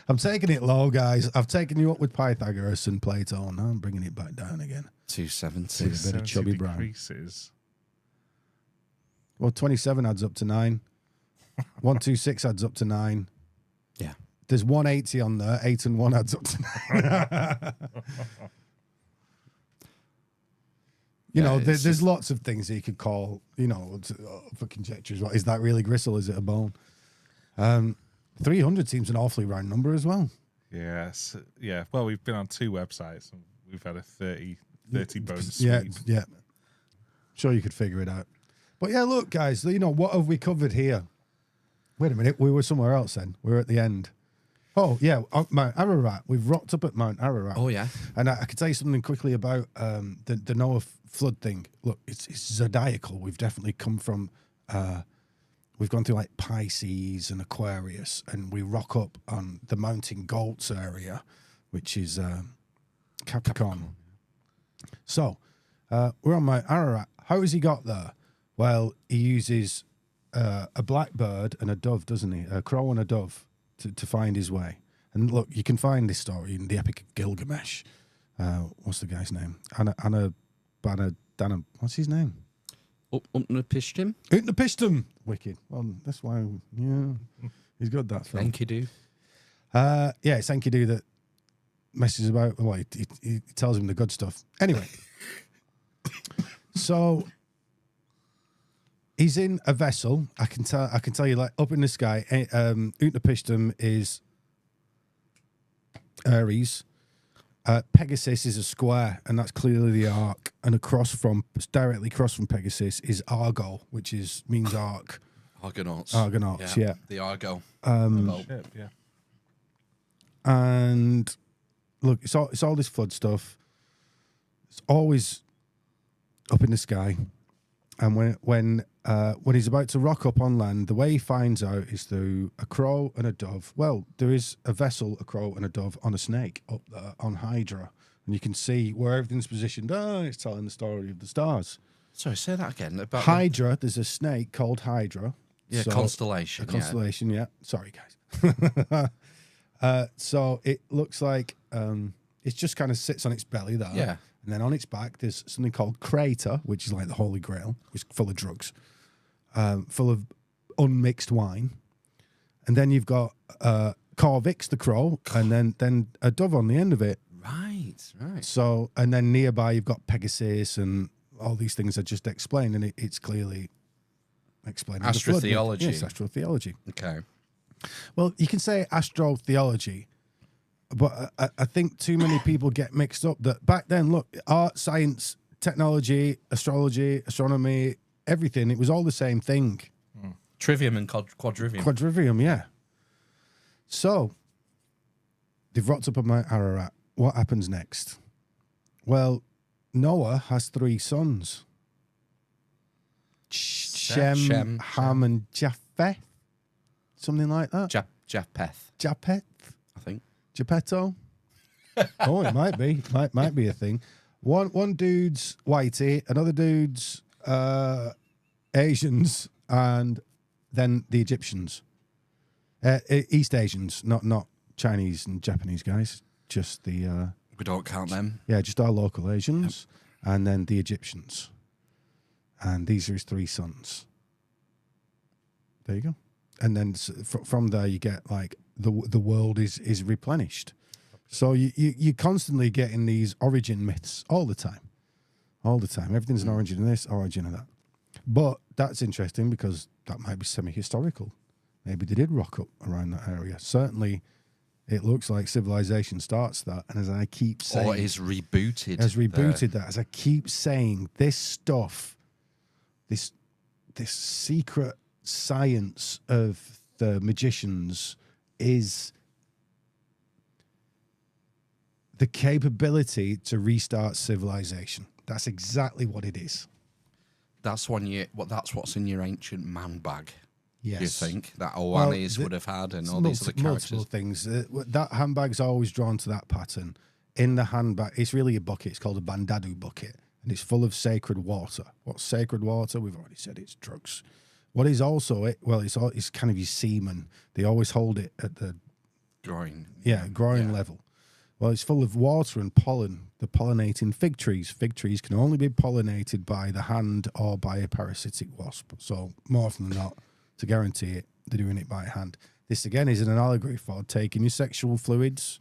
Speaker 2: I'm taking it low, guys. I've taken you up with Pythagoras and Plato, and I'm bringing it back down again.
Speaker 1: 270.
Speaker 2: See a bit of chubby brown.
Speaker 3: Decreases.
Speaker 2: Well, 27 adds up to 9. 126 adds up to 9.
Speaker 1: Yeah.
Speaker 2: There's 180 on there. 8 and 1 adds up to 9. You know, there's lots of things that you could call, you know, for conjectures. What is that really gristle? Is it a bone? 300 seems an awfully round number as well.
Speaker 3: Yes. Yeah. Well, we've been on 2 websites and we've had a 30 bone suite.
Speaker 2: Yeah. Sure, you could figure it out. But yeah, look, guys, you know, what have we covered here? Wait a minute. We were somewhere else then. We were at the end. Oh, yeah. Mount Ararat. We've rocked up at Mount Ararat.
Speaker 1: Oh, yeah.
Speaker 2: And I could tell you something quickly about the Noah flood thing. Look, it's zodiacal. We've definitely come from, we've gone through like Pisces and Aquarius, and we rock up on the mountain goats area, which is Capricorn. So, we're on Mount Ararat. How has he got there? Well, he uses a blackbird and a dove, doesn't he? A crow and a dove to find his way. And look, you can find this story in the Epic of Gilgamesh. What's the guy's name? Dana, what's his name?
Speaker 1: Utnapishtim?
Speaker 2: Utnapishtim. Wicked. Well, that's why, yeah, he's good, that film.
Speaker 1: Enkidu.
Speaker 2: Yeah, it's Enkidu that messes about. Well, he tells him the good stuff. Anyway, so he's in a vessel. I can tell you, like, up in the sky. Utnapishtim is Aries. Pegasus is a square, and that's clearly the arc. And directly across from Pegasus is Argo, which means arc.
Speaker 1: Argonauts.
Speaker 2: Argonauts, yeah.
Speaker 1: The Argo.
Speaker 3: Ship, yeah.
Speaker 2: And look, it's all this flood stuff. It's always up in the sky. And when he's about to rock up on land, the way he finds out is through a crow and a dove. Well, there is a vessel, a crow and a dove on a snake up there on Hydra. And you can see where everything's positioned. Oh, it's telling the story of the stars.
Speaker 1: Sorry, say that again. About
Speaker 2: Hydra, there's a snake called Hydra.
Speaker 1: Yeah, constellation.
Speaker 2: A constellation, yeah. Sorry, guys. So it looks like it just kind of sits on its belly there.
Speaker 1: Yeah.
Speaker 2: And then on its back, there's something called crater, which is like the Holy Grail, which is full of drugs, full of unmixed wine. And then you've got Corvix, the crow, and then a dove on the end of it.
Speaker 1: Right.
Speaker 2: So, and then nearby you've got Pegasus and all these things I just explained, and it's clearly explaining
Speaker 1: astrotheology.
Speaker 2: Yes, astrotheology.
Speaker 1: Okay.
Speaker 2: Well, you can say astrotheology, but I think too many people get mixed up that back then, look, art, science, technology, astrology, astronomy, everything, it was all the same thing.
Speaker 1: Trivium and quadrivium.
Speaker 2: Quadrivium, yeah. So, they've rocked up on Mount Ararat. What happens next? Well, Noah has 3 sons. Shem, Ham, and Japheth. Something like that.
Speaker 1: Japheth,
Speaker 2: Japheth?
Speaker 1: I think.
Speaker 2: Geppetto? Oh, it might be. Might be a thing. One dude's whitey, another dude's Asians, and then the Egyptians. East Asians, not Chinese and Japanese guys. Just the...
Speaker 1: we don't count them.
Speaker 2: Yeah, just our local Asians. Yep. And then the Egyptians. And these are his 3 sons. There you go. And then from there you get like the world is replenished. So you're constantly getting these origin myths all the time. Everything's an origin of this, origin of that. But that's interesting because that might be semi-historical. Maybe they did rock up around that area. Certainly, it looks like civilization starts that. And as I keep saying...
Speaker 1: Or is rebooted.
Speaker 2: As I keep saying, this stuff, this secret science of the magicians is the capability to restart civilization. That's exactly what it is.
Speaker 1: That's what's in your ancient man bag.
Speaker 2: Yes.
Speaker 1: You think that Oannes would have had, and all these other characters.
Speaker 2: Multiple things. That handbag's always drawn to that pattern. In the handbag, it's really a bucket. It's called a bandadu bucket, and it's full of sacred water. What's sacred water? We've already said it's drugs. What is also it? Well, it's kind of your semen. They always hold it at the
Speaker 1: groin.
Speaker 2: groin level. Well, it's full of water and pollen. The pollinating fig trees. Fig trees can only be pollinated by the hand or by a parasitic wasp. So more often than not, to guarantee it, they're doing it by hand. This again is an allegory for taking your sexual fluids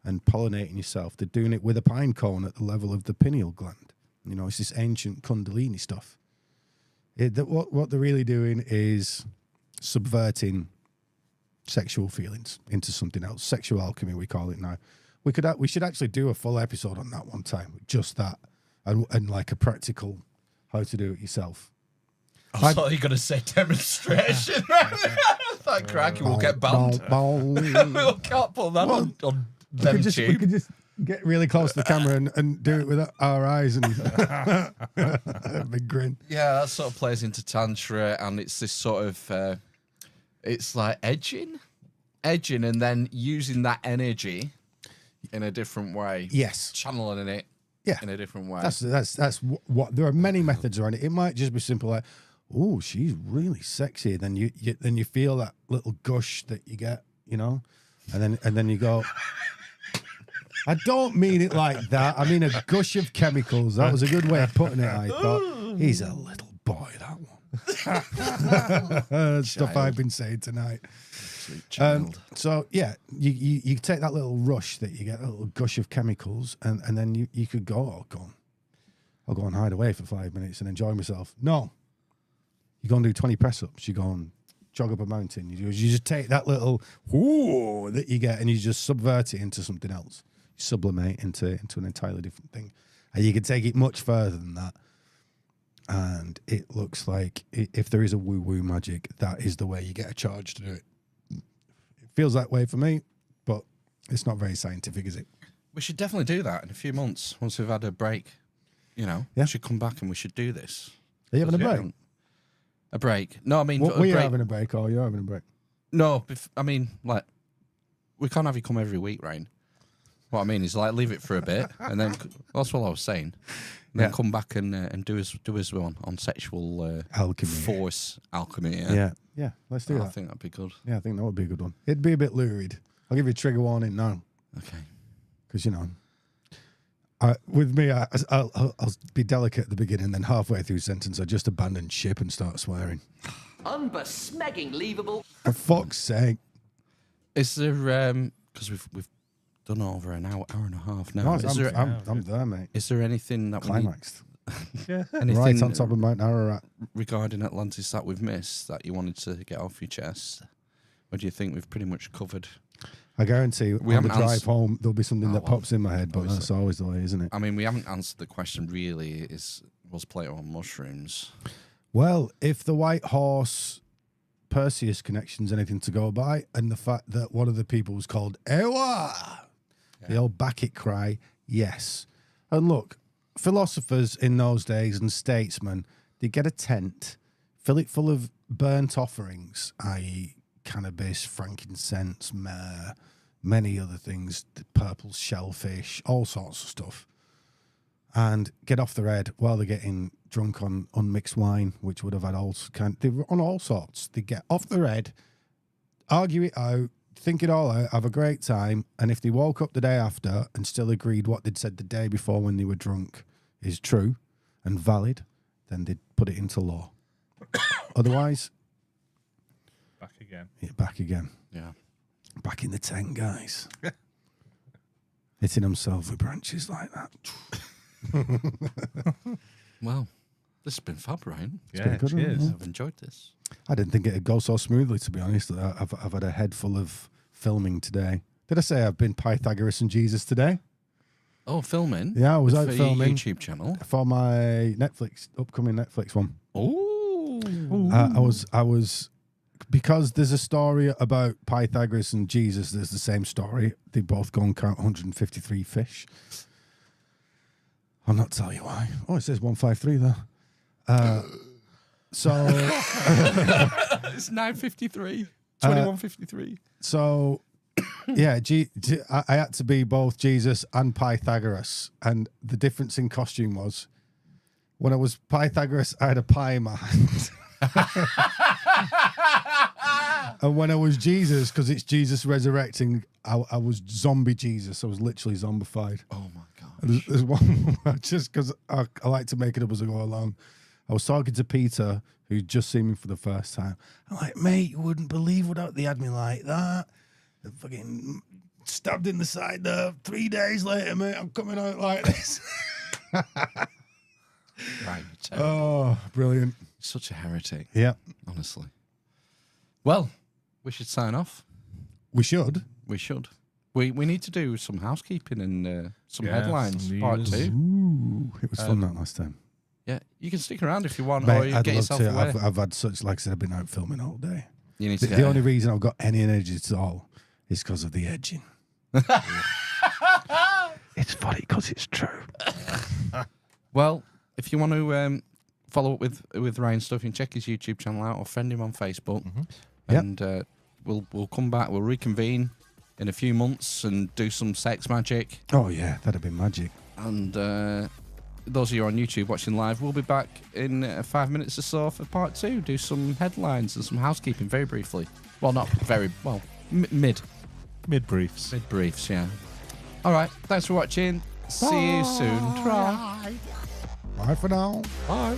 Speaker 2: and pollinating yourself. They're doing it with a pine cone at the level of the pineal gland. You know, it's this ancient Kundalini stuff. What they're really doing is subverting sexual feelings into something else. Sexual alchemy, we call it now. We should actually do a full episode on that one time, just that, and like a practical how to do it yourself.
Speaker 1: I thought you were going to say demonstration. That cracking will get banned. We can't put that on them
Speaker 2: we could just get really close to the camera and do it with our eyes and a big grin.
Speaker 1: Yeah, that sort of plays into Tantra, and it's this sort of, it's like edging, and then using that energy in a different way.
Speaker 2: Yes.
Speaker 1: Channeling it in a different way.
Speaker 2: That's what, there are many methods around it. It might just be simple like, oh, she's really sexy. Then you feel that little gush that you get, you know, and then you go. I don't mean it like that. I mean a gush of chemicals. That was a good way of putting it. I thought he's a little boy. That one. Stuff I've been saying tonight. So yeah, you take that little rush that you get, a little gush of chemicals, and then you could go, I'll go and hide away for 5 minutes and enjoy myself. No. You go and do 20 press-ups. You go and jog up a mountain. You just take that little whoo that you get and you just subvert it into something else. You sublimate into an entirely different thing. And you can take it much further than that. And it looks like if there is a woo-woo magic, that is the way you get a charge to do it. It feels that way for me, but it's not very scientific, is it?
Speaker 1: We should definitely do that in a few months once we've had a break. You know, we should come back and we should do this.
Speaker 2: Are you having a break?
Speaker 1: A break? No, I mean...
Speaker 2: We're having a break, or you're having a break?
Speaker 1: No, I mean, like, we can't have you come every week, Ryan. What I mean is, like, leave it for a bit, and then... That's what I was saying. And then come back and do us one on sexual...
Speaker 2: alchemy.
Speaker 1: Force alchemy,
Speaker 2: Yeah, let's do that.
Speaker 1: I think that'd be good.
Speaker 2: Yeah, I think that would be a good one. It'd be a bit lurid. I'll give you a trigger warning now.
Speaker 1: Okay.
Speaker 2: Because, you know... with me, I'll be delicate at the beginning, then halfway through sentence, I just abandon ship and start swearing.
Speaker 5: Unbesmegging-leavable.
Speaker 2: For fuck's sake.
Speaker 1: Is there, because we've done over an hour and a half now.
Speaker 2: No, I'm there, mate.
Speaker 1: Is there anything that
Speaker 2: climaxed?
Speaker 1: Anything
Speaker 2: right on top of Mount Ararat.
Speaker 1: Regarding Atlantis that we've missed that you wanted to get off your chest? Or do you think we've pretty much covered?
Speaker 2: I guarantee on the drive home there'll be something that pops in my head, but that's always the way, isn't it?
Speaker 1: I mean, we haven't answered the question really, was Plato on mushrooms?
Speaker 2: Well, if the White Horse Perseus connection's anything to go by, and the fact that one of the people was called Ewa, the old Bacchic cry, yes. And look, philosophers in those days and statesmen, they get a tent, fill it full of burnt offerings, i.e., cannabis, frankincense, myrrh, many other things, purple shellfish, all sorts of stuff, and get off their head while they're getting drunk on unmixed wine, which would have had they were on all sorts. They get off their head, argue it out, think it all out, have a great time, and if they woke up the day after and still agreed what they'd said the day before when they were drunk is true and valid, then they'd put it into law. Otherwise...
Speaker 3: Back again.
Speaker 2: Yeah, back again.
Speaker 1: Yeah.
Speaker 2: Back in the tent, guys. Hitting themselves with branches like that.
Speaker 1: Well, this has been fab, Ryan.
Speaker 3: Yeah,
Speaker 2: good,
Speaker 3: cheers.
Speaker 1: I've enjoyed this.
Speaker 2: I didn't think it'd go so smoothly, to be honest. I've had a head full of filming today. Did I say I've been Pythagoras and Jesus today?
Speaker 1: Oh, filming?
Speaker 2: Yeah, I was out
Speaker 1: for
Speaker 2: filming.
Speaker 1: Your YouTube channel?
Speaker 2: For my upcoming Netflix one.
Speaker 1: Oh.
Speaker 2: I was... Because there's a story about Pythagoras and Jesus, there's the same story. They both go and count 153 fish. I'll not tell you why. Oh, it says 153 there. So...
Speaker 1: It's 9:53. 21:53.
Speaker 2: So, yeah, I had to be both Jesus and Pythagoras. And the difference in costume was, when I was Pythagoras, I had a pie in my hand. And when I was Jesus, because it's Jesus resurrecting, I was zombie Jesus. I was literally zombified.
Speaker 1: Oh my god.
Speaker 2: There's one, just because I like to make it up as I go along. I was talking to Peter, who'd just seen me for the first time. I'm like, mate, you wouldn't believe what they had me like that. They fucking stabbed in the side there. 3 days later, mate, I'm coming out like this.
Speaker 1: Right.
Speaker 2: Oh, brilliant.
Speaker 1: Such a heretic.
Speaker 2: Yeah.
Speaker 1: Honestly. Well, we should sign off.
Speaker 2: We should.
Speaker 1: We should. We need to do some housekeeping and some headlines.
Speaker 3: some
Speaker 1: Part
Speaker 3: news.
Speaker 1: 2.
Speaker 2: Ooh, it was fun that last time.
Speaker 1: Yeah, you can stick around if you want, or
Speaker 2: Mate,
Speaker 1: you
Speaker 2: I'd
Speaker 1: get
Speaker 2: love
Speaker 1: yourself
Speaker 2: to.
Speaker 1: away.
Speaker 2: I've had such, like I said, I've been out filming all day.
Speaker 1: You need to
Speaker 2: The only reason I've got any energy at all is because of the edging. It's funny because it's true.
Speaker 1: Well, if you want to follow up with Ryan's stuff, you can check his YouTube channel out or friend him on Facebook.
Speaker 2: Yep.
Speaker 1: And we'll come back. We'll reconvene in a few months and do some sex magic.
Speaker 2: Oh, yeah, that'd be magic.
Speaker 1: And those of you on YouTube watching live, we'll be back in 5 minutes or so for part 2. Do some headlines and some housekeeping very briefly. Well, not very well. Mid
Speaker 3: Mid-briefs.
Speaker 1: briefs, yeah. All right. Thanks for watching. See you soon. Try.
Speaker 2: Bye for now.
Speaker 3: Bye.